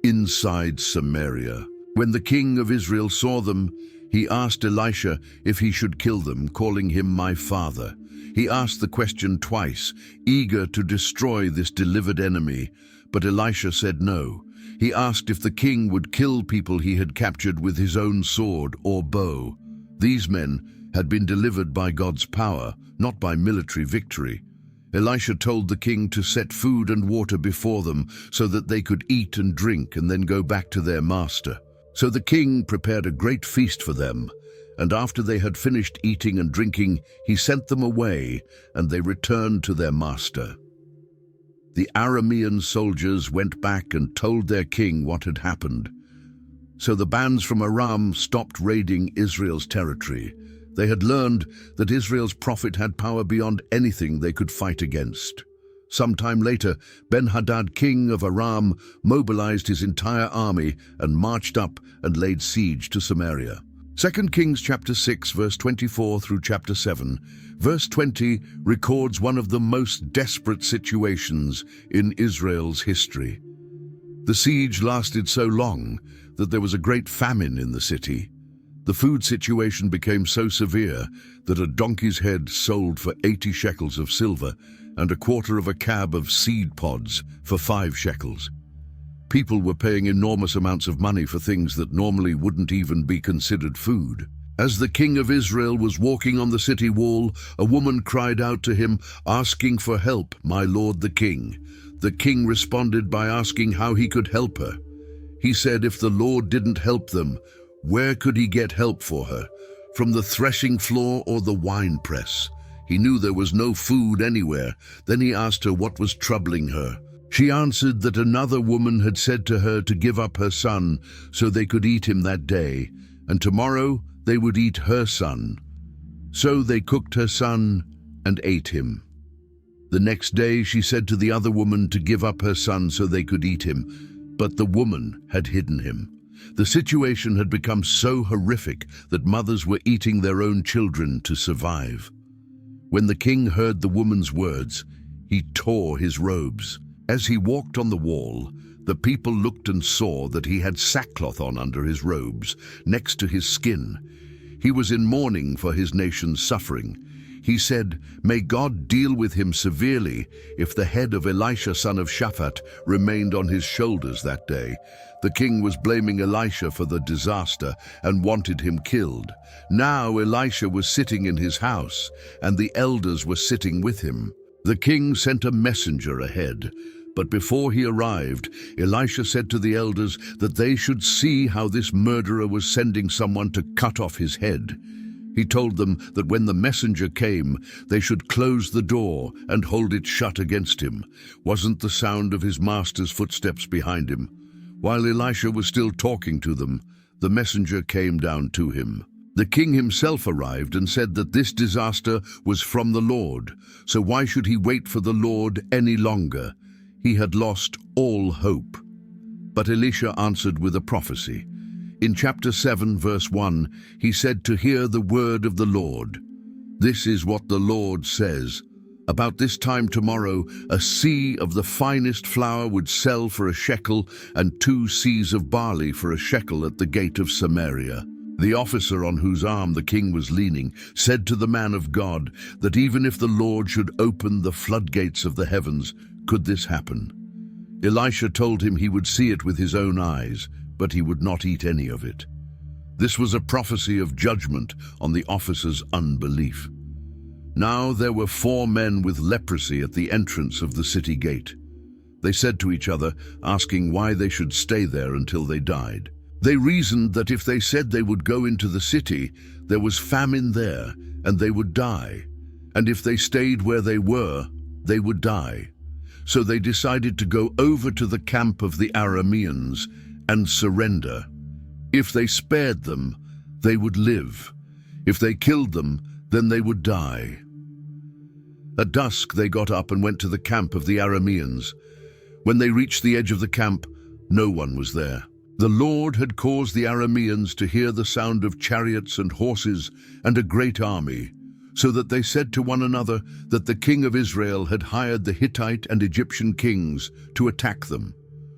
inside Samaria. When the king of Israel saw them, he asked Elisha if he should kill them, calling him my father. He asked the question twice, eager to destroy this delivered enemy, but Elisha said no. He asked if the king would kill people he had captured with his own sword or bow. These men had been delivered by God's power, not by military victory. Elisha told the king to set food and water before them so that they could eat and drink and then go back to their master. So the king prepared a great feast for them, and after they had finished eating and drinking, he sent them away, and they returned to their master. The Aramean soldiers went back and told their king what had happened. So the bands from Aram stopped raiding Israel's territory. They had learned that Israel's prophet had power beyond anything they could fight against. Sometime later, Ben-Hadad, king of Aram, mobilized his entire army and marched up and laid siege to Samaria. 2 Kings chapter 6, verse 24 through chapter 7, verse 20 records one of the most desperate situations in Israel's history. The siege lasted so long that there was a great famine in the city. The food situation became so severe that a donkey's head sold for 80 shekels of silver and a quarter of a cab of seed pods for 5 shekels. People were paying enormous amounts of money for things that normally wouldn't even be considered food. As the king of Israel was walking on the city wall, a woman cried out to him, asking for help, "My lord the king." The king responded by asking how he could help her. He said if the Lord didn't help them, where could he get help for her? From the threshing floor or the wine press? He knew there was no food anywhere. Then he asked her what was troubling her. She answered that another woman had said to her to give up her son so they could eat him that day, and tomorrow they would eat her son. So they cooked her son and ate him. The next day she said to the other woman to give up her son so they could eat him, but the woman had hidden him. The situation had become so horrific that mothers were eating their own children to survive. When the king heard the woman's words, he tore his robes. As he walked on the wall, the people looked and saw that he had sackcloth on under his robes, next to his skin. He was in mourning for his nation's suffering. He said, "May God deal with him severely if the head of Elisha son of Shaphat remained on his shoulders that day." The king was blaming Elisha for the disaster and wanted him killed. Now Elisha was sitting in his house, and the elders were sitting with him. The king sent a messenger ahead, but before he arrived, Elisha said to the elders that they should see how this murderer was sending someone to cut off his head. He told them that when the messenger came, they should close the door and hold it shut against him. Wasn't the sound of his master's footsteps behind him? While Elisha was still talking to them, the messenger came down to him. The king himself arrived and said that this disaster was from the Lord, so why should he wait for the Lord any longer? He had lost all hope. But Elisha answered with a prophecy. In chapter 7, verse 1, he said to hear the word of the Lord. This is what the Lord says. About this time tomorrow, a sea of the finest flour would sell for a shekel, and 2 seahs of barley for a shekel at the gate of Samaria. The officer on whose arm the king was leaning said to the man of God that even if the Lord should open the floodgates of the heavens, could this happen? Elisha told him he would see it with his own eyes, but he would not eat any of it. This was a prophecy of judgment on the officer's unbelief. Now there were 4 men with leprosy at the entrance of the city gate. They said to each other, asking why they should stay there until they died. They reasoned that if they said they would go into the city, there was famine there, and they would die. And if they stayed where they were, they would die. So they decided to go over to the camp of the Arameans and surrender. If they spared them, they would live. If they killed them, then they would die. At dusk they got up and went to the camp of the Arameans. When they reached the edge of the camp, no one was there. The Lord had caused the Arameans to hear the sound of chariots and horses and a great army, so that they said to one another that the king of Israel had hired the Hittite and Egyptian kings to attack them.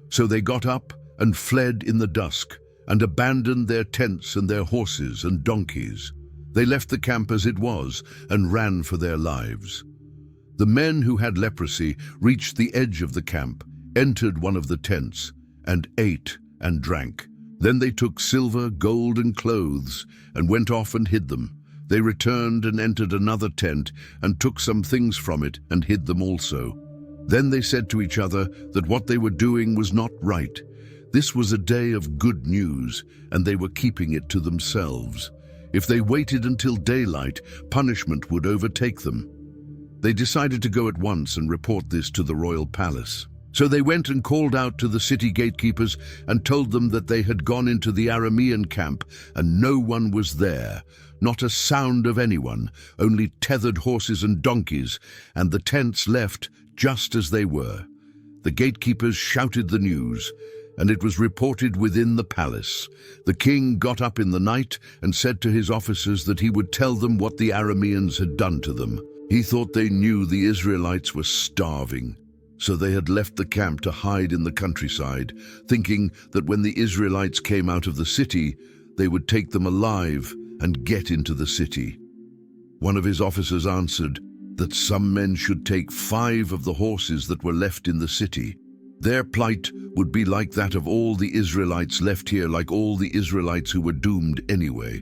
So they got up and fled in the dusk, and abandoned their tents and their horses and donkeys. They left the camp as it was and ran for their lives. The men who had leprosy reached the edge of the camp, entered one of the tents, and ate and drank. Then they took silver, gold, and clothes, and went off and hid them. They returned and entered another tent, and took some things from it, and hid them also. Then they said to each other that what they were doing was not right. This was a day of good news, and they were keeping it to themselves. If they waited until daylight, punishment would overtake them. They decided to go at once and report this to the royal palace. So they went and called out to the city gatekeepers and told them that they had gone into the Aramean camp, and no one was there, not a sound of anyone, only tethered horses and donkeys, and the tents left just as they were. The gatekeepers shouted the news, and it was reported within the palace. The king got up in the night and said to his officers that he would tell them what the Arameans had done to them. He thought they knew the Israelites were starving, so they had left the camp to hide in the countryside, thinking that when the Israelites came out of the city, they would take them alive and get into the city. One of his officers answered that some men should take 5 of the horses that were left in the city. Their plight would be like that of all the Israelites left here, like all the Israelites who were doomed anyway.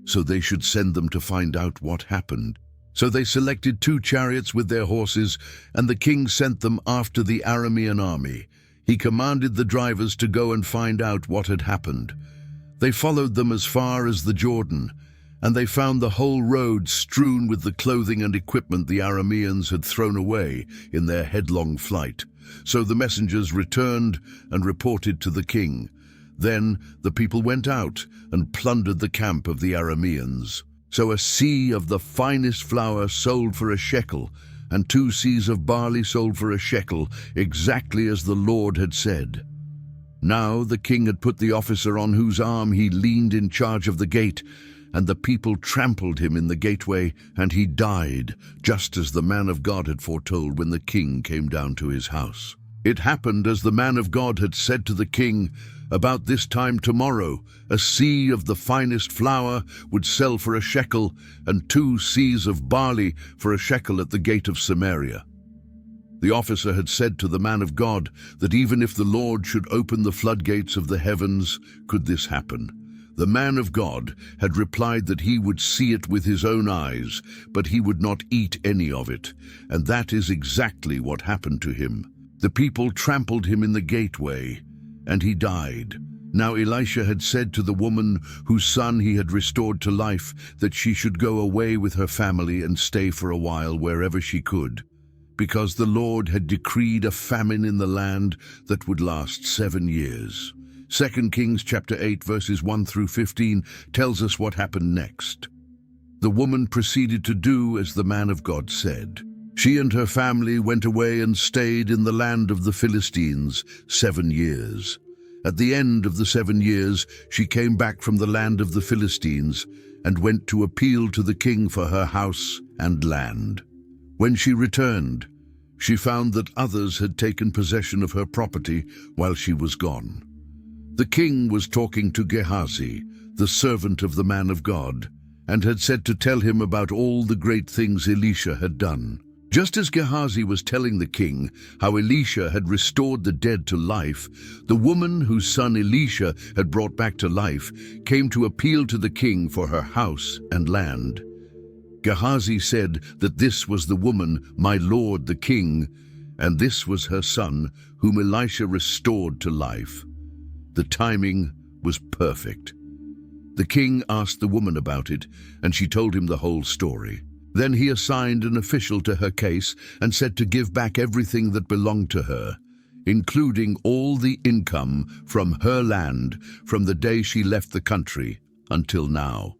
So they should send them to find out what happened. So they selected 2 chariots with their horses, and the king sent them after the Aramean army. He commanded the drivers to go and find out what had happened. They followed them as far as the Jordan, and they found the whole road strewn with the clothing and equipment the Arameans had thrown away in their headlong flight. So the messengers returned and reported to the king. Then the people went out and plundered the camp of the Arameans. So a sea of the finest flour sold for a shekel, and 2 seahs of barley sold for a shekel, exactly as the Lord had said. Now the king had put the officer on whose arm he leaned in charge of the gate, and the people trampled him in the gateway, and he died, just as the man of God had foretold when the king came down to his house. It happened as the man of God had said to the king, about this time tomorrow, a seah of the finest flour would sell for a shekel, and 2 seahs of barley for a shekel at the gate of Samaria. The officer had said to the man of God that even if the Lord should open the floodgates of the heavens, could this happen? The man of God had replied that he would see it with his own eyes, but he would not eat any of it, and that is exactly what happened to him. The people trampled him in the gateway, and he died. Now Elisha had said to the woman whose son he had restored to life that she should go away with her family and stay for a while wherever she could, because the Lord had decreed a famine in the land that would last 7 years. 2 Kings chapter 8 verses 1 through 15 tells us what happened next. The woman proceeded to do as the man of God said. She and her family went away and stayed in the land of the Philistines 7 years. At the end of the 7 years, she came back from the land of the Philistines and went to appeal to the king for her house and land. When she returned, she found that others had taken possession of her property while she was gone. The king was talking to Gehazi, the servant of the man of God, and had said to tell him about all the great things Elisha had done. Just as Gehazi was telling the king how Elisha had restored the dead to life, the woman whose son Elisha had brought back to life came to appeal to the king for her house and land. Gehazi said that this was the woman, my lord the king, and this was her son, whom Elisha restored to life. The timing was perfect. The king asked the woman about it, and she told him the whole story. Then he assigned an official to her case and said to give back everything that belonged to her, including all the income from her land from the day she left the country until now.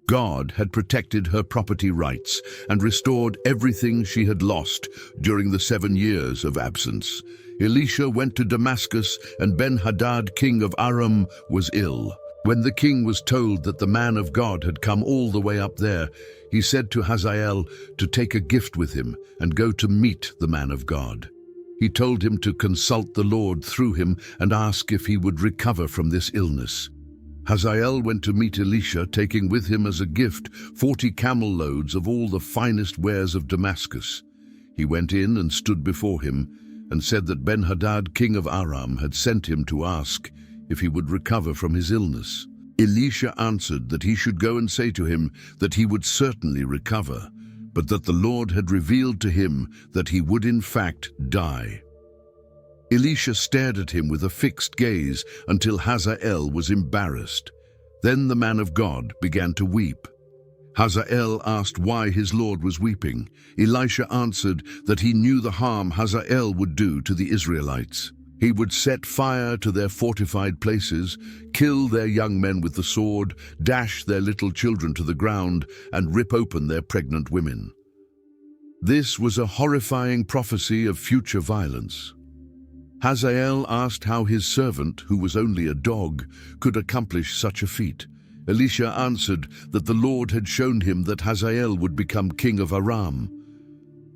God had protected her property rights and restored everything she had lost during the 7 years of absence. Elisha went to Damascus, and Ben-Hadad, king of Aram, was ill. When the king was told that the man of God had come all the way up there, he said to Hazael to take a gift with him and go to meet the man of God. He told him to consult the Lord through him and ask if he would recover from this illness. Hazael went to meet Elisha, taking with him as a gift 40 camel loads of all the finest wares of Damascus. He went in and stood before him and said that Ben-Hadad, king of Aram, had sent him to ask if he would recover from his illness. Elisha answered that he should go and say to him that he would certainly recover, but that the Lord had revealed to him that he would in fact die. Elisha stared at him with a fixed gaze until Hazael was embarrassed. Then the man of God began to weep. Hazael asked why his lord was weeping. Elisha answered that he knew the harm Hazael would do to the Israelites. He would set fire to their fortified places, kill their young men with the sword, dash their little children to the ground, and rip open their pregnant women. This was a horrifying prophecy of future violence. Hazael asked how his servant, who was only a dog, could accomplish such a feat. Elisha answered that the Lord had shown him that Hazael would become king of Aram.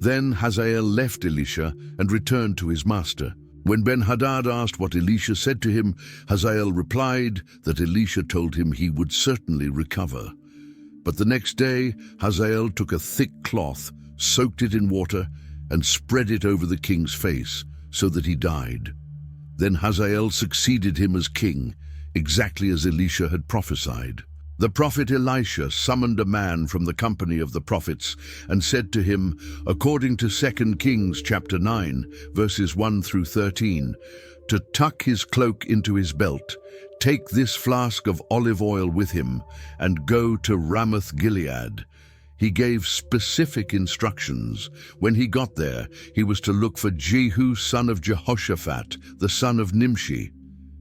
Then Hazael left Elisha and returned to his master. When Ben-Hadad asked what Elisha said to him, Hazael replied that Elisha told him he would certainly recover. But the next day, Hazael took a thick cloth, soaked it in water, and spread it over the king's face, so that he died. Then Hazael succeeded him as king, exactly as Elisha had prophesied. The prophet Elisha summoned a man from the company of the prophets and said to him, according to 2 Kings chapter 9, verses 1 through 13, to tuck his cloak into his belt, take this flask of olive oil with him, and go to Ramoth-Gilead. He gave specific instructions. When he got there, he was to look for Jehu, son of Jehoshaphat, the son of Nimshi.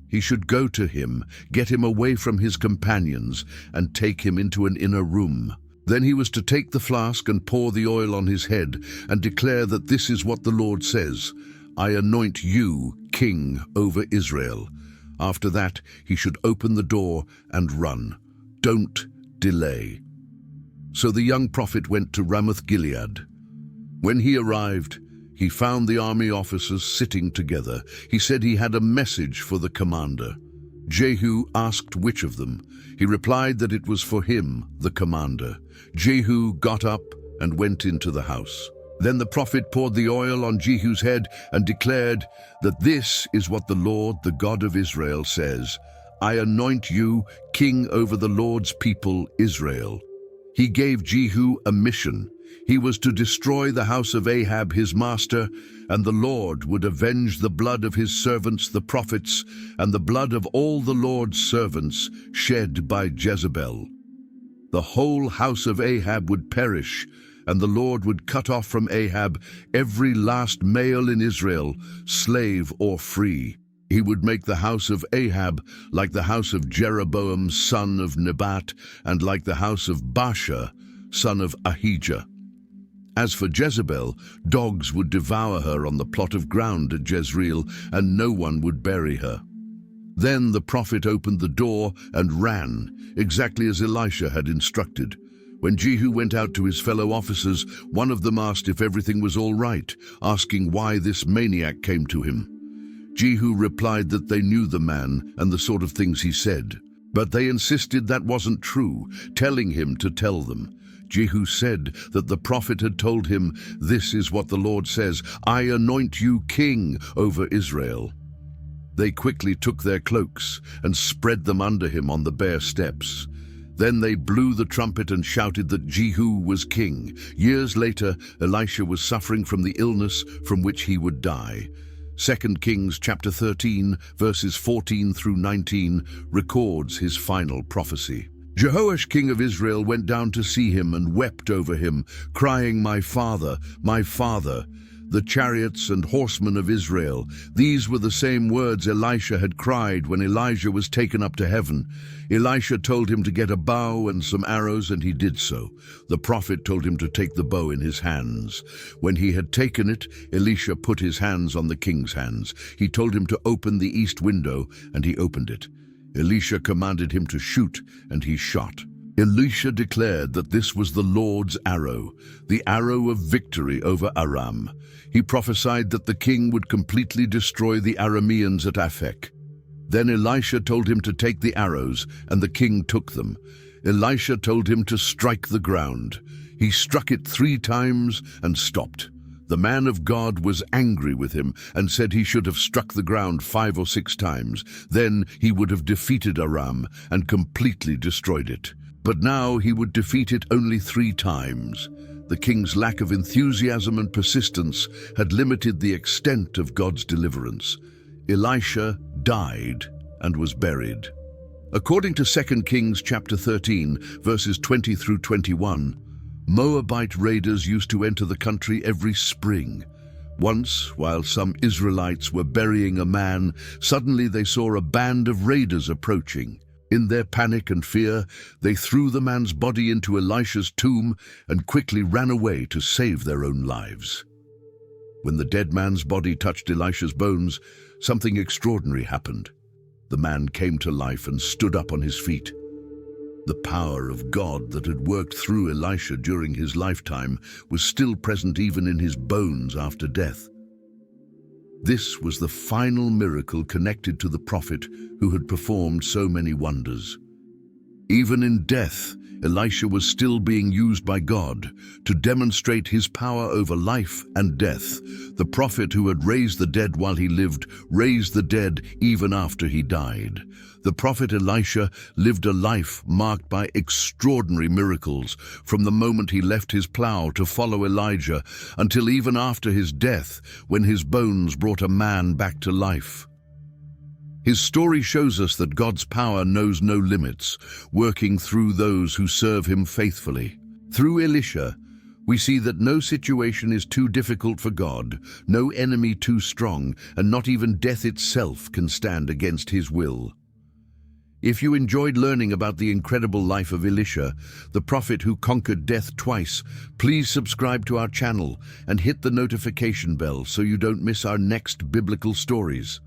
He should go to him, get him away from his companions, and take him into an inner room. Then he was to take the flask and pour the oil on his head, and declare that this is what the Lord says, I anoint you king over Israel. After that, he should open the door and run. Don't delay. So the young prophet went to Ramoth-Gilead. When he arrived, he found the army officers sitting together. He said he had a message for the commander. Jehu asked which of them. He replied that it was for him, the commander. Jehu got up and went into the house. Then the prophet poured the oil on Jehu's head and declared that this is what the Lord, the God of Israel, says, I anoint you king over the Lord's people, Israel. He gave Jehu a mission. He was to destroy the house of Ahab, his master, and the Lord would avenge the blood of his servants, the prophets, and the blood of all the Lord's servants shed by Jezebel. The whole house of Ahab would perish, and the Lord would cut off from Ahab every last male in Israel, slave or free. He would make the house of Ahab like the house of Jeroboam, son of Nebat, and like the house of Baasha, son of Ahijah. As for Jezebel, dogs would devour her on the plot of ground at Jezreel, and no one would bury her. Then the prophet opened the door and ran, exactly as Elisha had instructed. When Jehu went out to his fellow officers, one of them asked if everything was all right, asking why this maniac came to him. Jehu replied that they knew the man and the sort of things he said, but they insisted that wasn't true, telling him to tell them. Jehu said that the prophet had told him, this is what the Lord says, I anoint you king over Israel. They quickly took their cloaks and spread them under him on the bare steps. Then they blew the trumpet and shouted that Jehu was king. Years later, Elisha was suffering from the illness from which he would die. 2 Kings chapter 13, verses 14 through 19, records his final prophecy. Jehoash, king of Israel, went down to see him and wept over him, crying, my father, the chariots and horsemen of Israel. These were the same words Elisha had cried when Elijah was taken up to heaven. Elisha told him to get a bow and some arrows, and he did so. The prophet told him to take the bow in his hands. When he had taken it, Elisha put his hands on the king's hands. He told him to open the east window, and he opened it. Elisha commanded him to shoot, and he shot. Elisha declared that this was the Lord's arrow, the arrow of victory over Aram. He prophesied that the king would completely destroy the Arameans at Aphek. Then Elisha told him to take the arrows, and the king took them. Elisha told him to strike the ground. He struck it 3 times and stopped. The man of God was angry with him and said he should have struck the ground 5 or 6 times. Then he would have defeated Aram and completely destroyed it. But now he would defeat it only 3 times. The king's lack of enthusiasm and persistence had limited the extent of God's deliverance. Elisha died and was buried. According to 2 Kings chapter 13, verses 20 through 21, Moabite raiders used to enter the country every spring. Once, while some Israelites were burying a man, suddenly they saw a band of raiders approaching. In their panic and fear, they threw the man's body into Elisha's tomb and quickly ran away to save their own lives. When the dead man's body touched Elisha's bones, something extraordinary happened. The man came to life and stood up on his feet. The power of God that had worked through Elisha during his lifetime was still present even in his bones after death. This was the final miracle connected to the prophet who had performed so many wonders. Even in death, Elisha was still being used by God to demonstrate his power over life and death. The prophet who had raised the dead while he lived raised the dead even after he died. The prophet Elisha lived a life marked by extraordinary miracles, from the moment he left his plow to follow Elijah until even after his death, when his bones brought a man back to life. His story shows us that God's power knows no limits, working through those who serve him faithfully. Through Elisha, we see that no situation is too difficult for God, no enemy too strong, and not even death itself can stand against his will. If you enjoyed learning about the incredible life of Elisha, the prophet who conquered death twice, please subscribe to our channel and hit the notification bell so you don't miss our next biblical stories.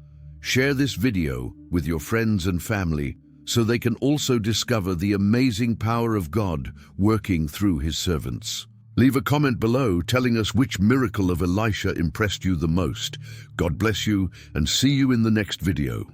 Share this video with your friends and family so they can also discover the amazing power of God working through his servants. Leave a comment below telling us which miracle of Elisha impressed you the most. God bless you and see you in the next video.